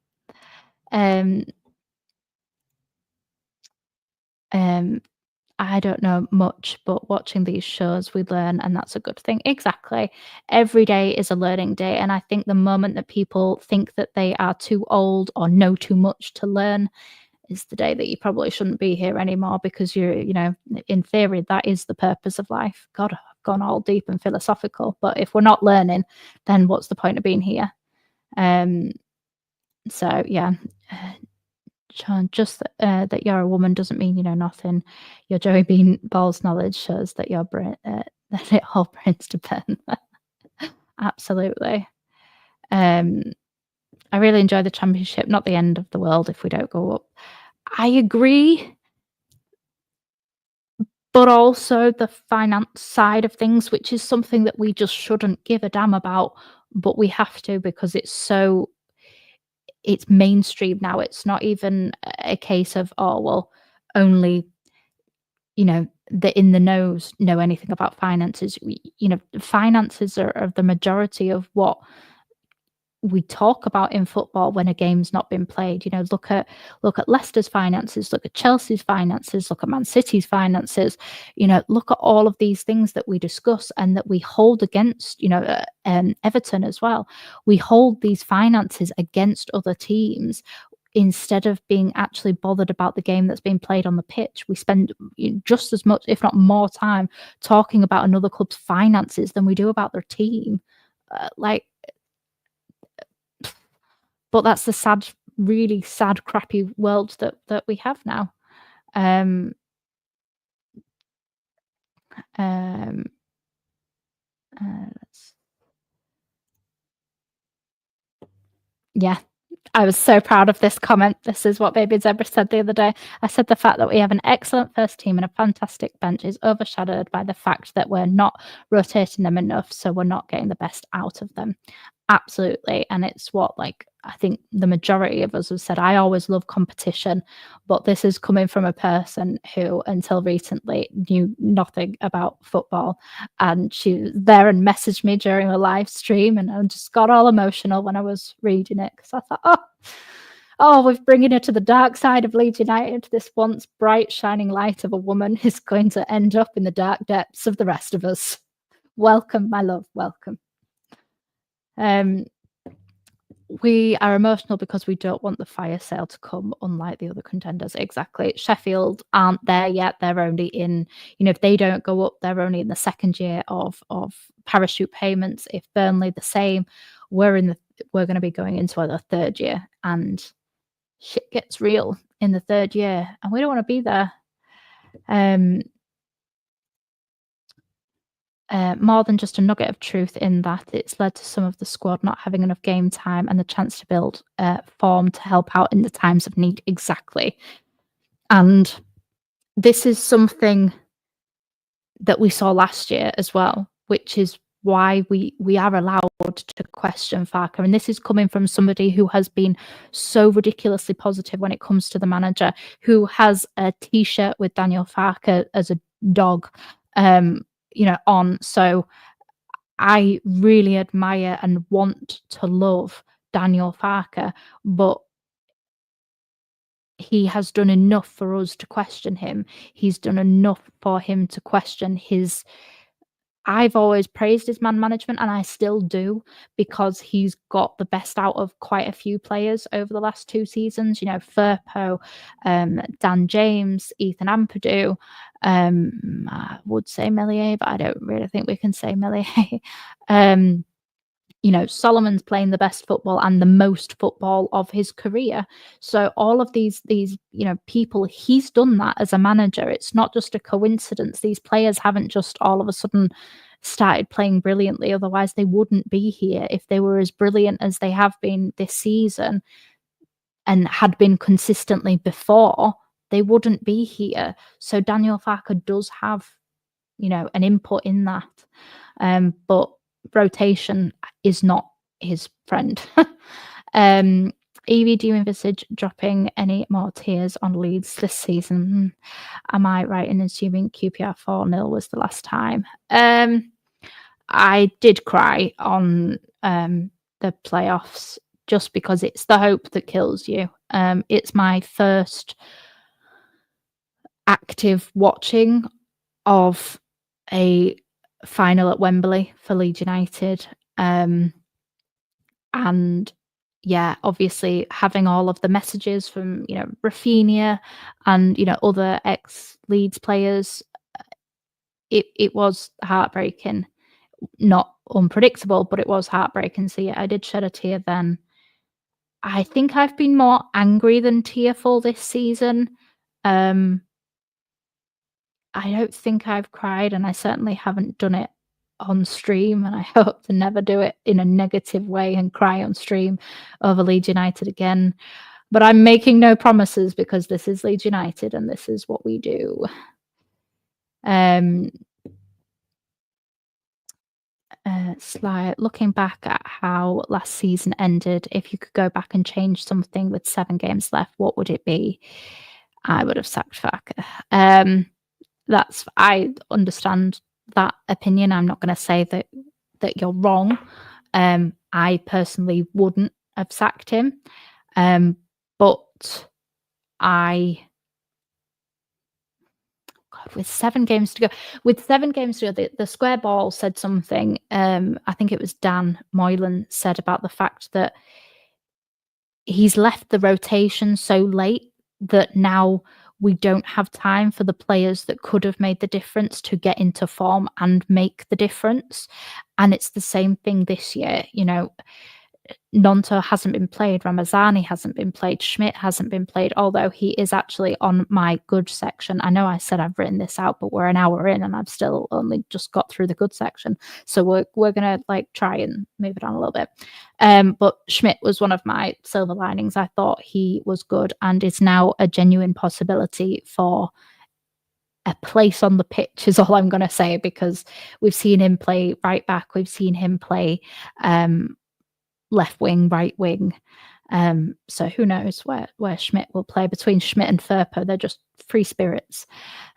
I don't know much, but watching these shows, we learn, and that's a good thing. Exactly. Every day is a learning day, and I think the moment that people think that they are too old or know too much to learn is the day that you probably shouldn't be here anymore, because in theory, that is the purpose of life. God, I've gone all deep and philosophical, but if we're not learning, then what's the point of being here? So yeah. Sean, just that you're a woman doesn't mean you know nothing. Your Joey Bean Balls knowledge shows that your brain that it all brains to burn. Absolutely. I really enjoy the championship. Not the end of the world if we don't go up. I agree, but also the finance side of things, which is something that we just shouldn't give a damn about, but we have to, because it's mainstream now. It's not even a case of, oh, well, only, the in the knows know anything about finances. Finances are the majority of what we talk about in football when a game's not been played. Look at Leicester's finances, look at Chelsea's finances, look at Man City's finances. Look at all of these things that we discuss and that we hold against, Everton as well. We hold these finances against other teams instead of being actually bothered about the game that's being played on the pitch. We spend just as much, if not more time, talking about another club's finances than we do about their team. But that's the sad really sad, crappy world that we have now. Um, um, let's Yeah, I was so proud of this comment. This is what Baby Zebra said the other day. I said the fact that we have an excellent first team and a fantastic bench is overshadowed by the fact that we're not rotating them enough, so we're not getting the best out of them. Absolutely. And it's what, like, I think the majority of us have said, I always love competition, but this is coming from a person who, until recently, knew nothing about football. And she was there and messaged me during a live stream, and I just got all emotional when I was reading it because I thought, we're bringing her to the dark side of Leeds United. This once bright, shining light of a woman is going to end up in the dark depths of the rest of us. Welcome, my love, welcome. We are emotional because we don't want the fire sale to come, unlike the other contenders. Exactly. Sheffield aren't there yet. They're only in, if they don't go up, they're only in the second year of parachute payments. If Burnley the same, we're going to be going into the third year, and shit gets real in the third year, and we don't want to be there. More than just a nugget of truth in that it's led to some of the squad not having enough game time and the chance to build form to help out in the times of need. Exactly. And this is something that we saw last year as well, which is why we are allowed to question Farke. And this is coming from somebody who has been so ridiculously positive when it comes to the manager, who has a T-shirt with Daniel Farke as a dog, on. So I really admire and want to love Daniel Farke, but he has done enough for us to question him. He's done enough for him to question his. I've always praised his man management, and I still do, because he's got the best out of quite a few players over the last 2 seasons. Firpo, Dan James, Ethan Ampadu. I would say Meslier, but I don't really think we can say Meslier. Solomon's playing the best football and the most football of his career. So all of these people, he's done that as a manager. It's not just a coincidence. These players haven't just all of a sudden started playing brilliantly. Otherwise, they wouldn't be here. If they were as brilliant as they have been this season and had been consistently before, they wouldn't be here. So Daniel Farke does have, an input in that. But rotation is not his friend. Evie, do you envisage dropping any more tiers on Leeds this season? Am I right in assuming QPR 4-0 was the last time? I did cry on the playoffs just because it's the hope that kills you. It's my first active watching of a final at Wembley for Leeds United. And yeah, obviously having all of the messages from, Rafinha and, other ex-Leeds players, it was heartbreaking. Not unpredictable, but it was heartbreaking. So yeah, I did shed a tear then. I think I've been more angry than tearful this season. I don't think I've cried, and I certainly haven't done it on stream, and I hope to never do it in a negative way and cry on stream over Leeds United again. But I'm making no promises, because this is Leeds United and this is what we do. Sly, looking back at how last season ended, if you could go back and change something with 7 games left, what would it be? I would have sacked Farke. I understand that opinion. I'm not going to say that you're wrong. I personally wouldn't have sacked him. But with 7 games to go, the square ball said something. I think it was Dan Moylan said about the fact that he's left the rotation so late that now we don't have time for the players that could have made the difference to get into form and make the difference. And it's the same thing this year. Gnonto hasn't been played, Ramazani hasn't been played, Schmidt hasn't been played, although he is actually on my good section. I know I said I've written this out, but we're an hour in and I've still only just got through the good section. So we're gonna like try and move it on a little bit. But Schmidt was one of my silver linings. I thought he was good and is now a genuine possibility for a place on the pitch is all I'm going to say, because we've seen him play right back, we've seen him play left wing, right wing. So who knows where Schmidt will play. Between Schmidt and Firpo, they're just free spirits.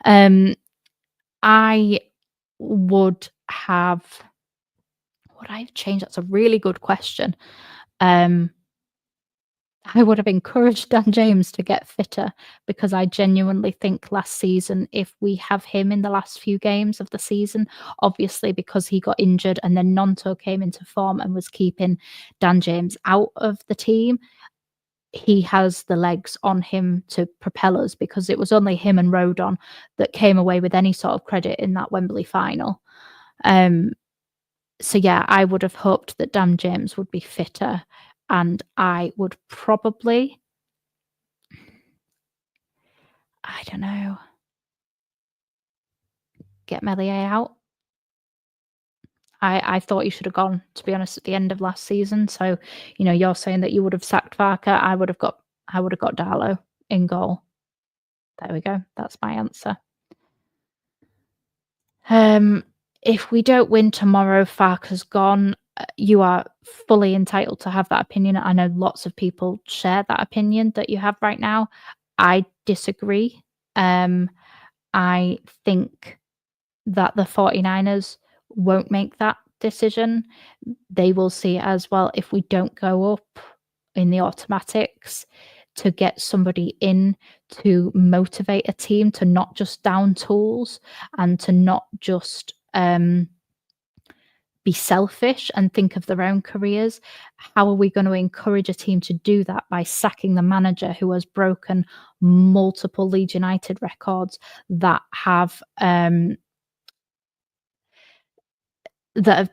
I would have changed? That's a really good question. I would have encouraged Dan James to get fitter, because I genuinely think last season, if we have him in the last few games of the season, obviously because he got injured and then Gnonto came into form and was keeping Dan James out of the team, he has the legs on him to propel us, because it was only him and Rodon that came away with any sort of credit in that Wembley final. So yeah, I would have hoped that Dan James would be fitter, and I would probably, I don't know, get Meslier out. I thought he should have gone, to be honest, at the end of last season. So, you're saying that you would have sacked Farker. I would have got Darlow in goal. There we go. That's my answer. If we don't win tomorrow, Farker's gone. You are fully entitled to have that opinion. I know lots of people share that opinion that you have right now. I disagree. I think that the 49ers won't make that decision. They will see it as, well, if we don't go up in the automatics, to get somebody in to motivate a team to not just down tools and to not just be selfish and think of their own careers. How are we going to encourage a team to do that? By sacking the manager who has broken multiple Leeds United records that have that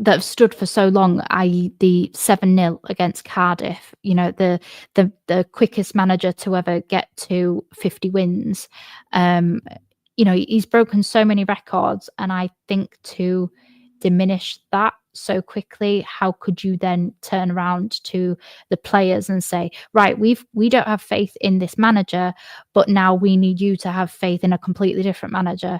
have stood for so long, i.e. the 7-0 against Cardiff, the quickest manager to ever get to 50 wins. He's broken so many records, and I think to diminish that so quickly, how could you then turn around to the players and say, right, we don't have faith in this manager, but now we need you to have faith in a completely different manager,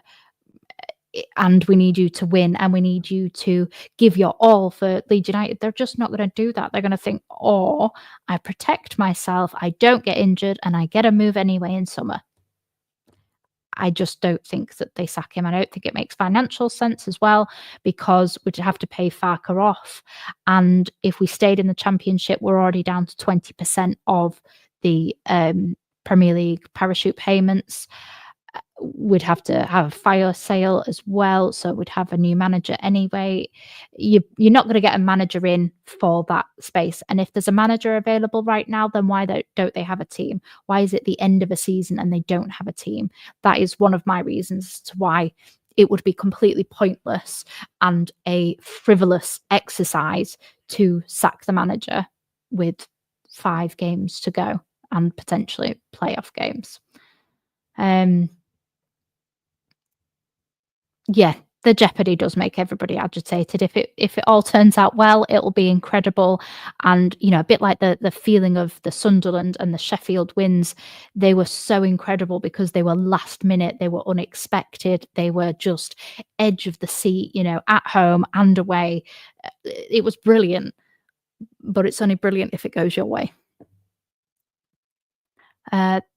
and we need you to win, and we need you to give your all for Leeds United. They're just not going to do that. They're going to think, I protect myself, I don't get injured, and I get a move anyway in summer. I just don't think that they sack him. I don't think it makes financial sense as well, because we'd have to pay Farker off. And if we stayed in the Championship, we're already down to 20% of the Premier League parachute payments. We'd have to have a fire sale as well, so we'd have a new manager anyway. You're not going to get a manager in for that space. And if there's a manager available right now, then why don't they have a team? Why is it the end of a season and they don't have a team? That is one of my reasons to why it would be completely pointless and a frivolous exercise to sack the manager with 5 games to go and potentially playoff games. Yeah, the jeopardy does make everybody agitated. If it all turns out well, it'll be incredible. And a bit like the feeling of the Sunderland and the Sheffield wins, they were so incredible because they were last minute, they were unexpected, they were just edge of the seat, at home and away. It was brilliant, but it's only brilliant if it goes your way.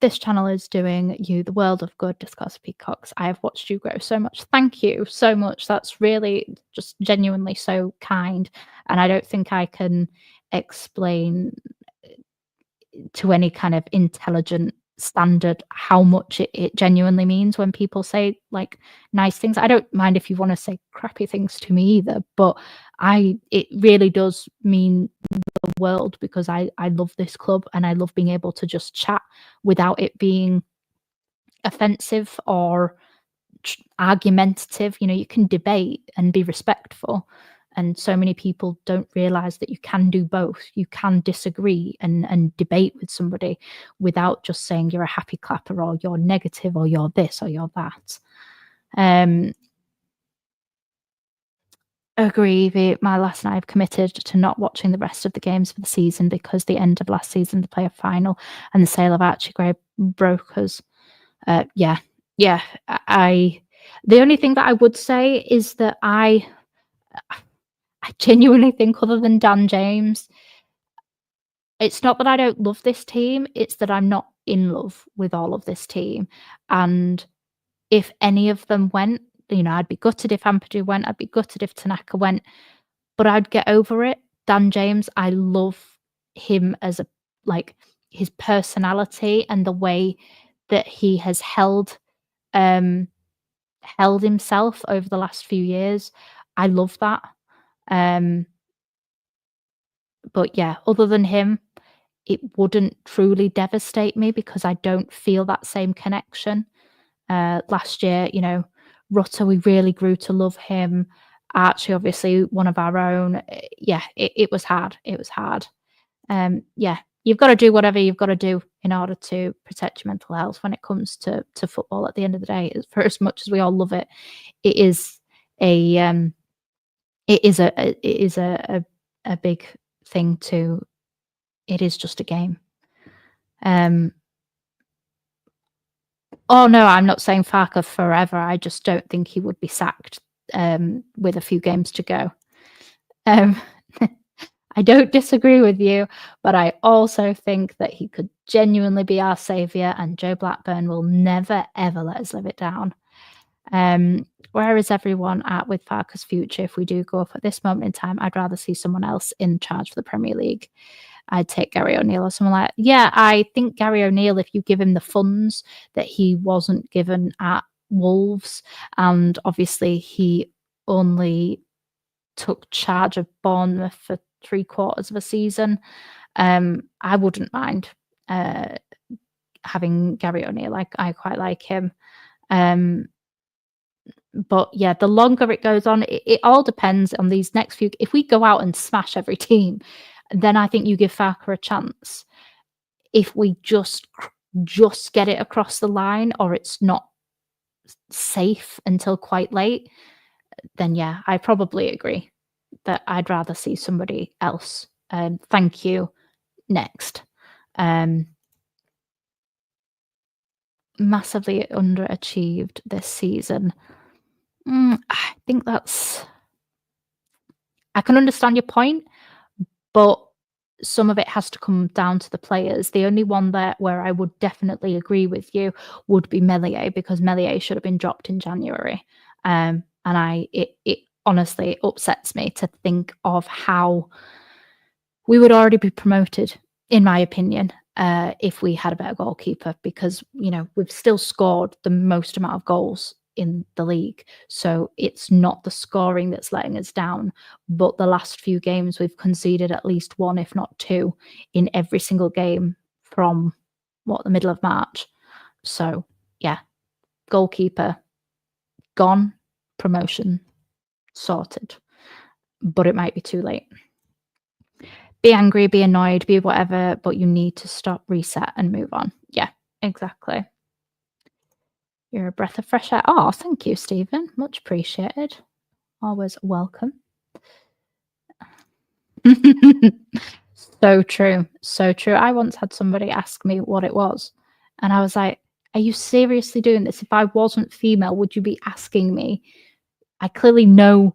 This channel is doing you the world of good, Discuss Peacocks. I have watched you grow so much. Thank you so much. That's really just genuinely so kind. And I don't think I can explain to any kind of intelligent standard how much it genuinely means when people say like nice things. I don't mind if you want to say crappy things to me either, but it really does mean the world, because I love this club and I love being able to just chat without it being offensive or argumentative. You can debate and be respectful. And so many people don't realize that you can do both. You can disagree and debate with somebody without just saying you're a happy clapper or you're negative or you're this or you're that. Agree. My last night I've committed to not watching the rest of the games for the season because the end of last season, the player final, and the sale of Archie Gray broke us. Yeah. The only thing that I would say is that I genuinely think, other than Dan James, it's not that I don't love this team, it's that I'm not in love with all of this team. And if any of them went, I'd be gutted if Ampadu went, I'd be gutted if Tanaka went, but I'd get over it. Dan James, I love him as his personality and the way that he has held himself over the last few years. I love that. But yeah, other than him, it wouldn't truly devastate me because I don't feel that same connection. Last year, Rutter, we really grew to love him. Archie, obviously, one of our own. Yeah, it was hard. It was hard. Yeah, you've got to do whatever you've got to do in order to protect your mental health when it comes to football. At the end of the day, for as much as we all love it, it is a big thing to. It is just a game. Oh no, I'm not saying Farke forever. I just don't think he would be sacked with a few games to go. I don't disagree with you, but I also think that he could genuinely be our saviour, and Joe Blackburn will never, ever let us live it down. Where is everyone at with Farke's future? If we do go up at this moment in time, I'd rather see someone else in charge for the Premier League. I'd take Gary O'Neill or someone like that. Yeah, I think Gary O'Neill, if you give him the funds that he wasn't given at Wolves, and obviously he only took charge of Bournemouth for 3/4 of a season, I wouldn't mind having Gary O'Neill. I quite like him. But yeah, the longer it goes on, it all depends on these next few. If we go out and smash every team, then I think you give Farke a chance. If we just get it across the line, or it's not safe until quite late, then yeah, I probably agree that I'd rather see somebody else. Thank you. Next. Massively underachieved this season. I think I can understand your point, but some of it has to come down to the players. The only one where I would definitely agree with you would be Meslier, because Meslier should have been dropped in January. And it honestly upsets me to think of how we would already be promoted, in my opinion, if we had a better goalkeeper, because, we've still scored the most amount of goals in the league. So it's not the scoring that's letting us down, but the last few games we've conceded at least one, if not two, in every single game from the middle of March. So yeah, goalkeeper gone, promotion sorted, but it might be too late. Be angry, be annoyed, be whatever, but you need to stop, reset, and move on. Yeah, exactly. You're a breath of fresh air. Oh, thank you, Stephen. Much appreciated. Always welcome. So true. So true. I once had somebody ask me what it was, and I was like, are you seriously doing this? If I wasn't female, would you be asking me? I clearly know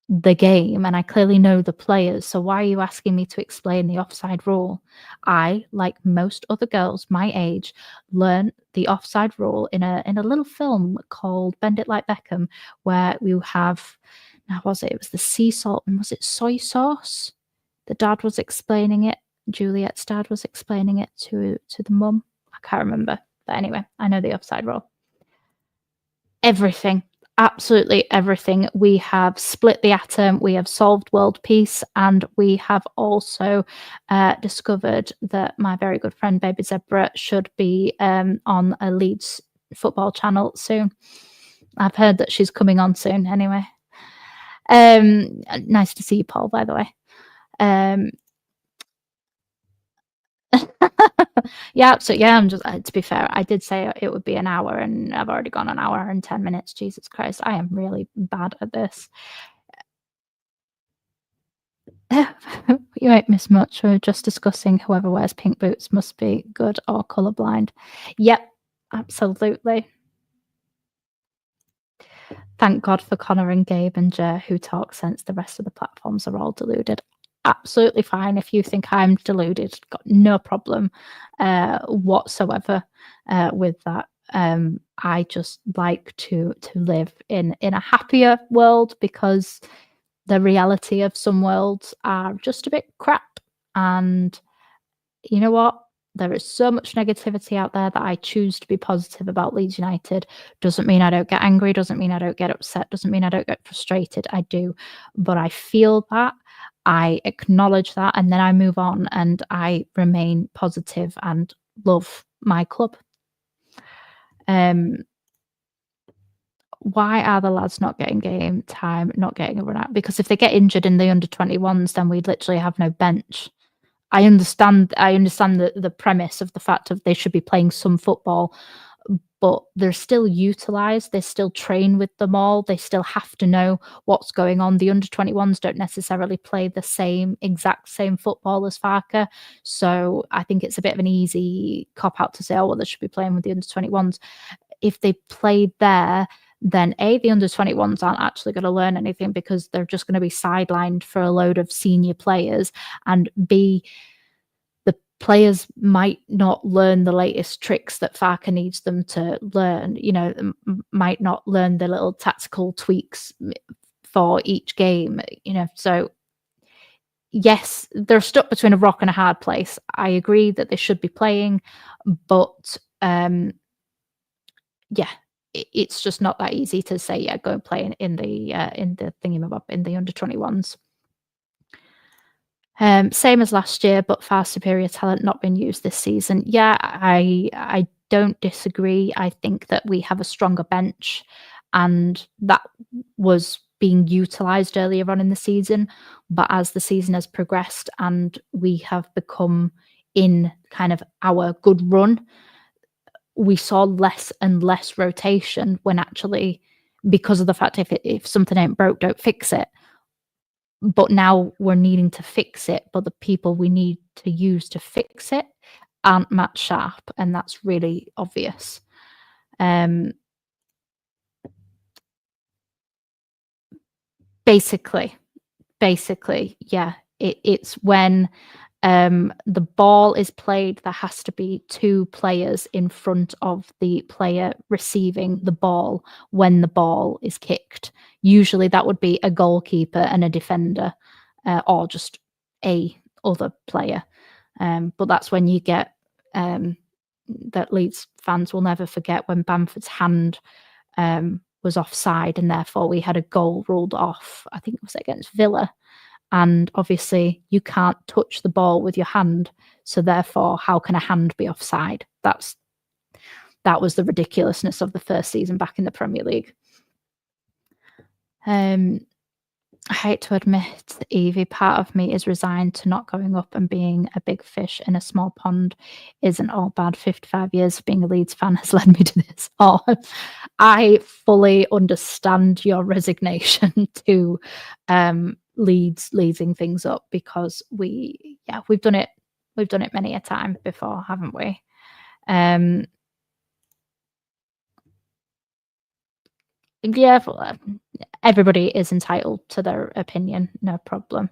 the game and I clearly know the players, so why are you asking me to explain the offside rule? I, like most other girls my age, learned the offside rule in a little film called Bend It Like Beckham, where we have, now was it was the sea salt and was it soy sauce? The dad was explaining it, Juliet's dad was explaining it to the mum. I can't remember, but anyway, I know the offside rule. Everything. Absolutely everything. We have split the atom, we have solved world peace, and we have also discovered that my very good friend Baby Zebra should be on a Leeds football channel soon. I've heard that she's coming on soon anyway. Nice to see you, Paul, by the way. Um, yeah, so yeah, I'm just to be fair, I did say it would be an hour, and I've already gone an hour and 10 minutes. Jesus Christ, I am really bad at this. You won't miss much. We're just discussing whoever wears pink boots must be good or colourblind. Yep, absolutely. Thank God for Connor and Gabe and Jer who talk sense. The rest of the platforms are all deluded. Absolutely fine if you think I'm deluded. Got no problem whatsoever with that. I just like to live in a happier world because the reality of some worlds are just a bit crap. And you know what? There is so much negativity out there that I choose to be positive about Leeds United. Doesn't mean I don't get angry, doesn't mean I don't get upset, doesn't mean I don't get frustrated. I do. But I feel that, I acknowledge that, and then I move on and I remain positive and love my club. Um, why are the lads not getting game time, not getting a run out? Because if they get injured in the under 21s, then we'd literally have no bench. I understand the premise of the fact of they should be playing some football, but they're still utilised, they still train with them all, they still have to know what's going on. The under 21s don't necessarily play the exact same football as Farker. So I think it's a bit of an easy cop out to say, oh, well, they should be playing with the under 21s. If they played there, then A, the under 21s aren't actually going to learn anything because they're just going to be sidelined for a load of senior players. And B, the players might not learn the latest tricks that Farker needs them to learn, might not learn the little tactical tweaks for each game, So, yes, they're stuck between a rock and a hard place. I agree that they should be playing, but yeah, it's just not that easy to say, yeah, go and play in the thingamabob in the under 21s. Same as last year, but far superior talent not been used this season. Yeah, I don't disagree. I think that we have a stronger bench, and that was being utilised earlier on in the season. But as the season has progressed and we have become in kind of our good run, we saw less and less rotation when actually, because of the fact if something ain't broke, don't fix it. But now we're needing to fix it, but the people we need to use to fix it aren't match sharp, and that's really obvious. Um, basically, yeah. It's when the ball is played, there has to be two players in front of the player receiving the ball when the ball is kicked. Usually that would be a goalkeeper and a defender, or just a other player. But that's when you get that Leeds fans will never forget when Bamford's hand was offside, and therefore we had a goal ruled off. I think it was against Villa. And obviously, you can't touch the ball with your hand. So therefore, how can a hand be offside? That was the ridiculousness of the first season back in the Premier League. I hate to admit, Evie, part of me is resigned to not going up and being a big fish in a small pond. Isn't all bad. 55 years of being a Leeds fan has led me to this. Oh, I fully understand your resignation to Leeds leading things up, because we've done it many a time before, haven't we? Yeah, everybody is entitled to their opinion, no problem.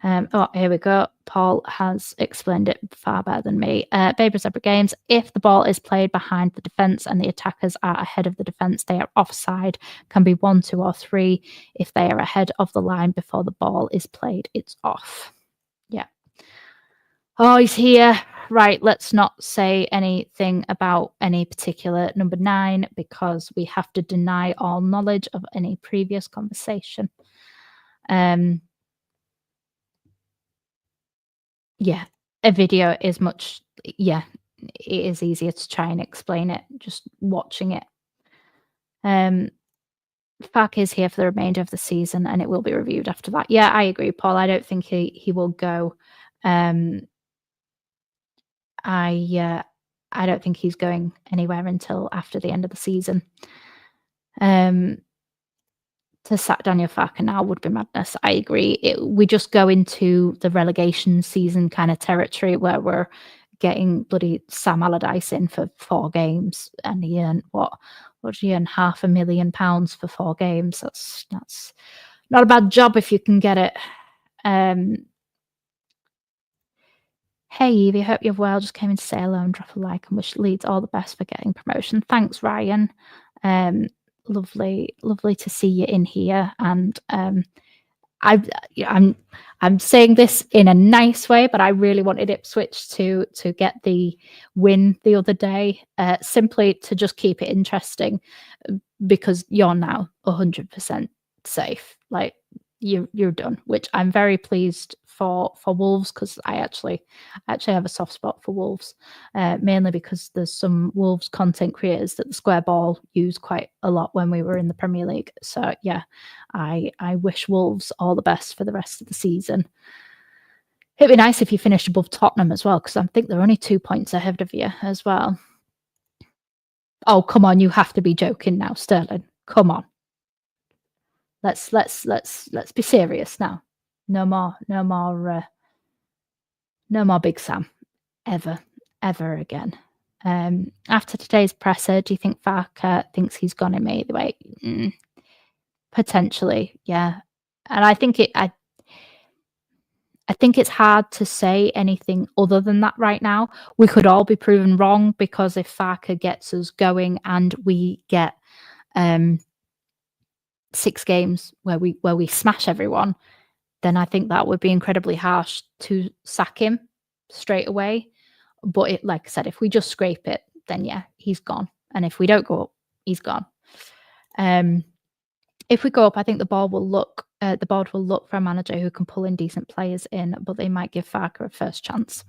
Here we go. Paul has explained it far better than me. Baby Zebra Games, if the ball is played behind the defence and the attackers are ahead of the defence, they are offside. Can be 1, 2 or 3. If they are ahead of the line before the ball is played, it's off. Yeah. Oh, he's here. Right, let's not say anything about any particular number 9 because we have to deny all knowledge of any previous conversation. Yeah, a video is much, yeah, it is easier to try and explain it just watching it. Farke is here for the remainder of the season, and it will be reviewed after that. Yeah, I agree, Paul. I don't think he will go. I I don't think he's going anywhere until after the end of the season. To sack Daniel Farke now would be madness. I agree. We just go into the relegation season kind of territory where we're getting bloody Sam Allardyce in for 4 games, and he earned what did he earn? £500,000 for 4 games. That's not a bad job if you can get it. Hey Evie, hope you're well. Just came in to say hello and drop a like and wish Leeds all the best for getting promotion. Thanks, Ryan. Lovely to see you in here. And I'm saying this in a nice way, but I really wanted Ipswich to get the win the other day, simply to just keep it interesting, because you're now 100% safe. Like you're done, which I'm very pleased for Wolves, because I actually have a soft spot for Wolves, mainly because there's some Wolves content creators that the Square Ball used quite a lot when we were in the Premier League. So yeah, I wish Wolves all the best for the rest of the season. It'd be nice if you finished above Tottenham as well, because I think they're only 2 points ahead of you as well. Oh, come on, you have to be joking now, Sterling. Come on. Let's be serious now. No more Big Sam ever again. After today's presser, do you think Farke thinks he's gone in me the way? Potentially, yeah. And I think it's hard to say anything other than that right now. We could all be proven wrong, because if Farke gets us going and we get 6 games where we smash everyone, then I think that would be incredibly harsh to sack him straight away. But like I said, if we just scrape it, then yeah, he's gone. And if we don't go up, he's gone. If we go up, I think the board will look for a manager who can pull in decent players in, but they might give Farke a first chance.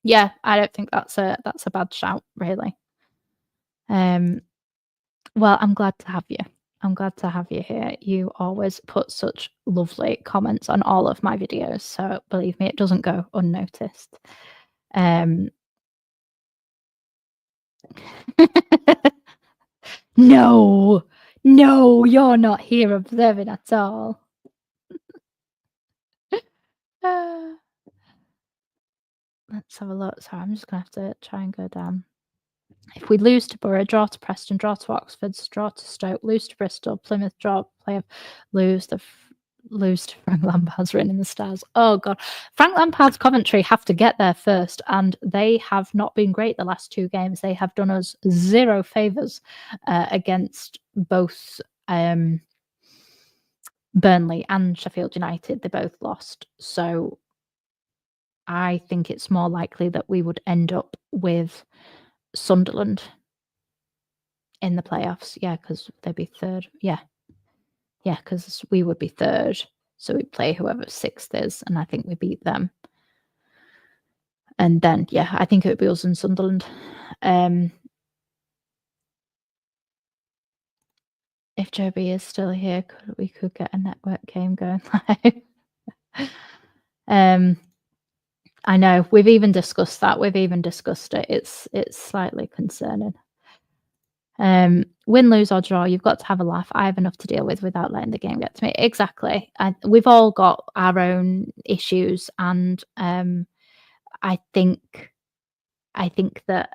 Yeah, I don't think that's a bad shout, really. Well, I'm glad to have you. I'm glad to have you here. You always put such lovely comments on all of my videos, so believe me, it doesn't go unnoticed. No, you're not here observing at all. Let's have a look. Sorry, I'm just going to have to try and go down. If we lose to Borough, draw to Preston, draw to Oxford, draw to Stoke, lose to Bristol, Plymouth, draw, playoff, lose to Frank Lampard's written in the stars. Oh God, Frank Lampard's Coventry have to get there first, and they have not been great the last 2 games. They have done us 0 favours against both Burnley and Sheffield United. They both lost, so I think it's more likely that we would end up with Sunderland in the playoffs. Yeah, because they'd be 3rd. Yeah, because we would be 3rd. So we play whoever 6th is, and I think we beat them. And then, yeah, I think it would be us and Sunderland. If Joby is still here, we could get a network game going live. I know, we've even discussed that. We've even discussed it. It's slightly concerning. Win, lose or draw, you've got to have a laugh. I have enough to deal with without letting the game get to me. Exactly. We've all got our own issues, and I think that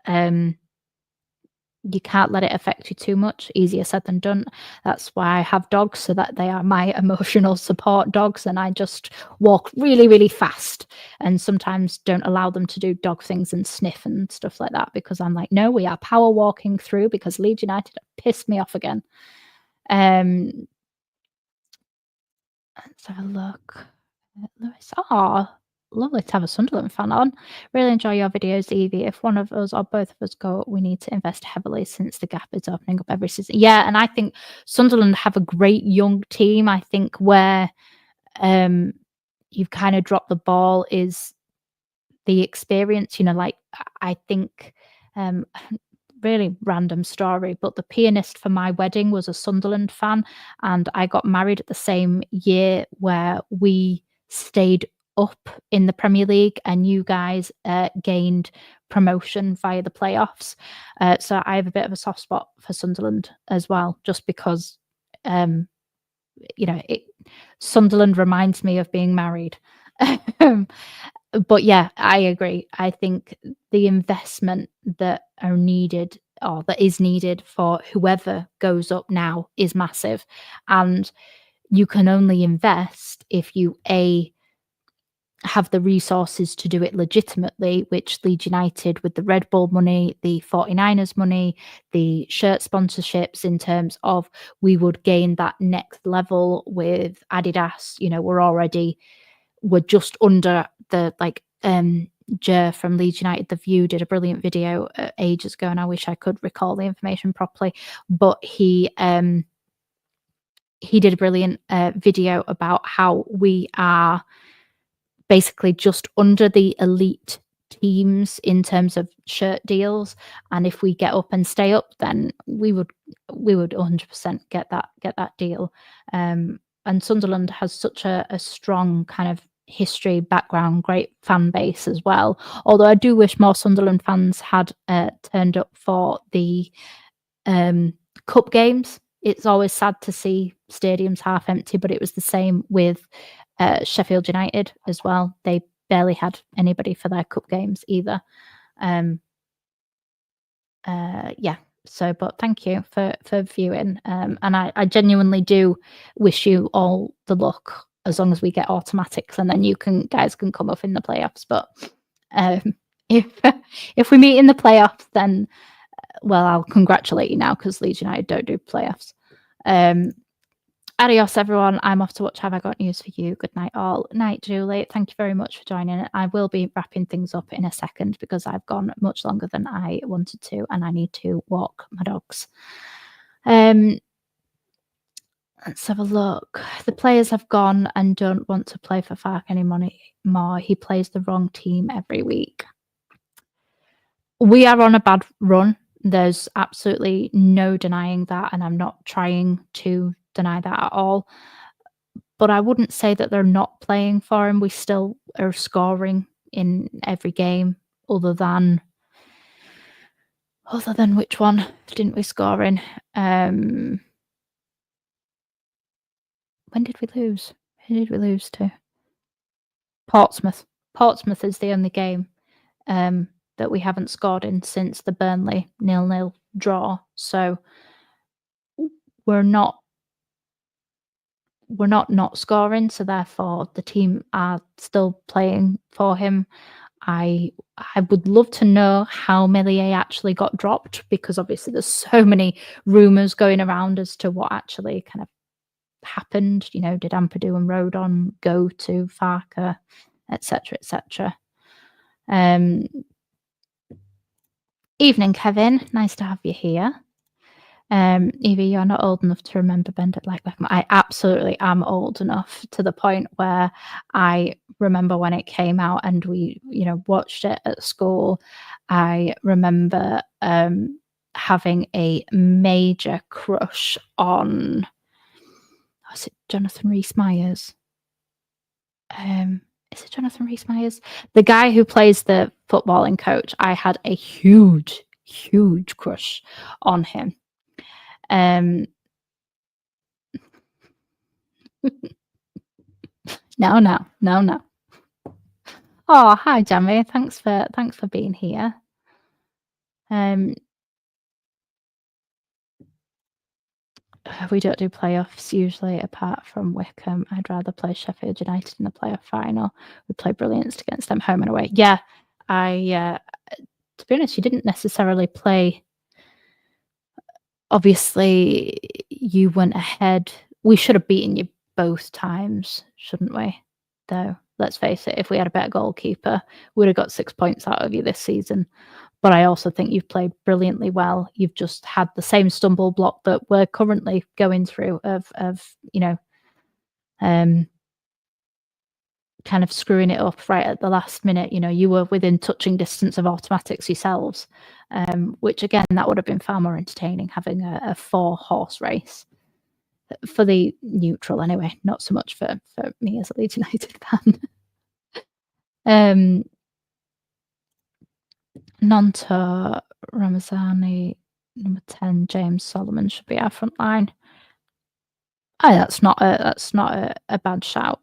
you can't let it affect you too much. Easier said than done. That's why I have dogs, so that they are my emotional support dogs, and I just walk really, really fast, and sometimes don't allow them to do dog things and sniff and stuff like that, because I'm like, no, we are power walking through, because Leeds United pissed me off again. Let's have a look. Lewis. Oh, lovely to have a Sunderland fan on. Really enjoy your videos, Evie. If one of us or both of us go, we need to invest heavily, since the gap is opening up every season. Yeah, and I think Sunderland have a great young team. I think where you've kind of dropped the ball is the experience. Like, I think really random story, but the pianist for my wedding was a Sunderland fan, and I got married at the same year where we stayed up in the Premier League, and you guys gained promotion via the playoffs. So I have a bit of a soft spot for Sunderland as well, just because Sunderland reminds me of being married. But yeah, I agree. I think the investment that are needed or that is needed for whoever goes up now is massive. And you can only invest if you have the resources to do it legitimately, which Leeds United with the Red Bull money, the 49ers money, the shirt sponsorships, in terms of we would gain that next level with Adidas. We're just under the Jer from Leeds United, The View, did a brilliant video ages ago, and I wish I could recall the information properly, but he did a brilliant video about how we are basically just under the elite teams in terms of shirt deals, and if we get up and stay up, then we would 100% get that deal. And Sunderland has such a strong kind of history, background, great fan base as well. Although I do wish more Sunderland fans had turned up for the cup games. It's always sad to see stadiums half empty, but it was the same with Sheffield United as well. They barely had anybody for their cup games either. But thank you for viewing. And I genuinely do wish you all the luck, as long as we get automatics, and then you guys can come up in the playoffs. But if we meet in the playoffs, then well, I'll congratulate you now, because Leeds United don't do playoffs. Adios, everyone. I'm off to watch Have I Got News for You. Good night, all. Night, Julie. Thank you very much for joining. I will be wrapping things up in a second, because I've gone much longer than I wanted to, and I need to walk my dogs. Let's have a look. The players have gone and don't want to play for Fark anymore. He plays the wrong team every week. We are on a bad run. There's absolutely no denying that, and I'm not trying to deny that at all. But I wouldn't say that they're not playing for him. We still are scoring in every game, other than which one didn't we score in? When did we lose? Who did we lose to? Portsmouth. Portsmouth is the only game that we haven't scored in since the Burnley 0-0 draw. So we're not scoring, so therefore the team are still playing for him. I would love to know how Meslier actually got dropped, because obviously there's so many rumours going around as to what actually kind of happened. Did Ampadu and Rodon go to Farker, etc., etc. Evening, Kevin. Nice to have you here. Evie, you're not old enough to remember Bend It Like Beckham. I absolutely am old enough, to the point where I remember when it came out and we, watched it at school. I remember having a major crush on, was it Jonathan Rhys-Meyers? Is it Jonathan Rhys-Meyers? The guy who plays the footballing coach. I had a huge, huge crush on him. No. Oh, hi, Jamie. Thanks for being here. We don't do playoffs usually, apart from Wickham. I'd rather play Sheffield United in the playoff final. We play brilliant against them home and away. Yeah, to be honest, you didn't necessarily play. Obviously, you went ahead. We should have beaten you both times, shouldn't we? Though, let's face it, if we had a better goalkeeper, we would have got 6 points out of you this season. But I also think you've played brilliantly well. You've just had the same stumble block that we're currently going through of kind of screwing it up right at the last minute. You know, you were within touching distance of automatics yourselves, which again, that would have been far more entertaining, having a 4-horse race for the neutral anyway, not so much for me as a Leeds United fan. Nonto, Ramazani, number 10, James Solomon should be our front line. Oh, that's not a bad shout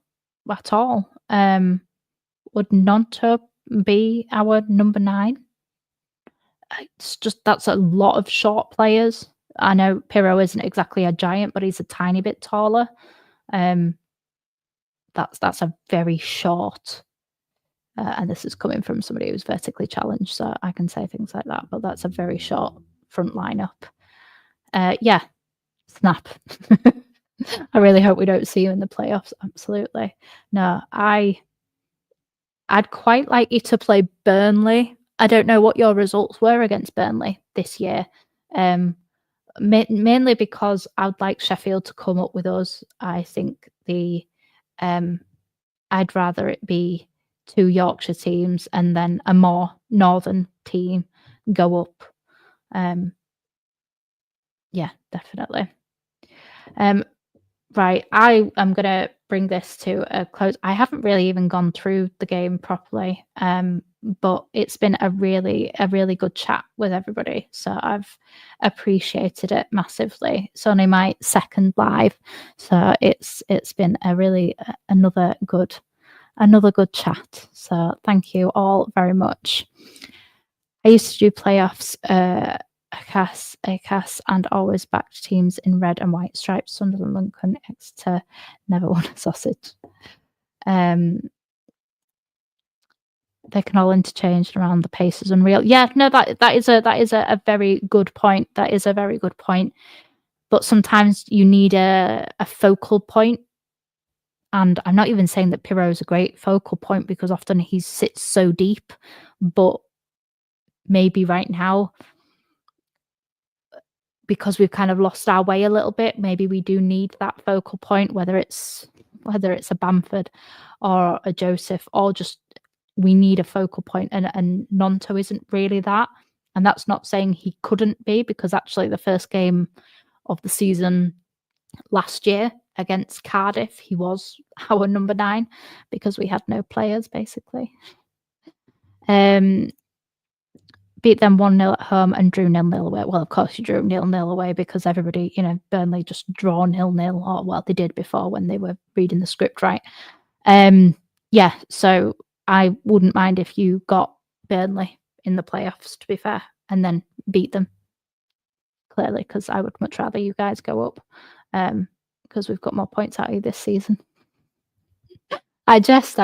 at all. Would Nonto be our number 9? It's just that's a lot of short players. I know Pirro isn't exactly a giant, but he's a tiny bit taller. That's a very short, and this is coming from somebody who's vertically challenged, so I can say things like that. But that's a very short front lineup. Yeah, snap. I really hope we don't see you in the playoffs. Absolutely. No, I'd quite like you to play Burnley. I don't know what your results were against Burnley this year. Mainly because I'd like Sheffield to come up with us. I think I'd rather it be 2 Yorkshire teams and then a more northern team go up. Yeah, definitely. Right, I am going to bring this to a close. I haven't really even gone through the game properly, but it's been a really good chat with everybody. So I've appreciated it massively. It's only my second live, so it's been a really another good chat. So thank you all very much. I used to do playoffs, ACAS, and always backed teams in red and white stripes. Sunderland, Lincoln, Exeter, never won a sausage. They can all interchange around. The pace is unreal. Yeah, no, that is a very good point. That is a very good point. But sometimes you need a focal point. And I'm not even saying that Pirro is a great focal point because often he sits so deep. But maybe right now, because we've kind of lost our way a little bit, maybe we do need that focal point, whether it's a Bamford or a Joseph, or just we need a focal point, and Nonto isn't really that. And that's not saying he couldn't be, because actually the first game of the season last year against Cardiff, he was our number 9 because we had no players basically. Beat them 1-0 at home and drew 0-0 away. Well, of course you drew 0-0 away because everybody, Burnley just draw 0-0, or well, they did before when they were reading the script right. Yeah, so I wouldn't mind if you got Burnley in the playoffs, to be fair, and then beat them. Clearly, because I would much rather you guys go up, because we've got more points out of you this season. I jest.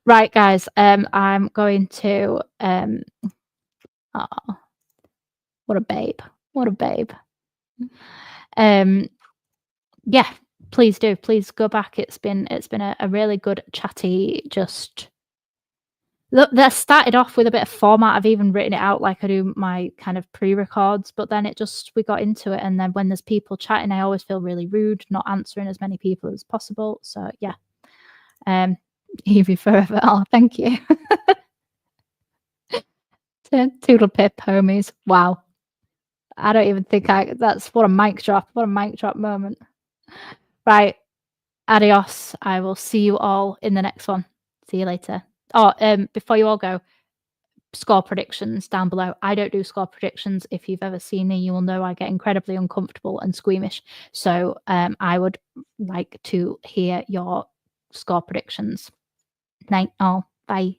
Right, guys. I'm going to. Oh, what a babe! What a babe! Yeah, please do. Please go back. It's been a really good chatty. Just look, that started off with a bit of format. I've even written it out like I do my kind of pre-records, but then we got into it, and then when there's people chatting, I always feel really rude not answering as many people as possible. So yeah. Evie forever. Oh, thank you. Toodle pip, homies. Wow. I don't even think that's what a mic drop. What a mic drop moment. Right. Adios. I will see you all in the next one. See you later. Oh, before you all go, score predictions down below. I don't do score predictions. If you've ever seen me, you will know I get incredibly uncomfortable and squeamish. So I would like to hear your score predictions. Night all. Bye.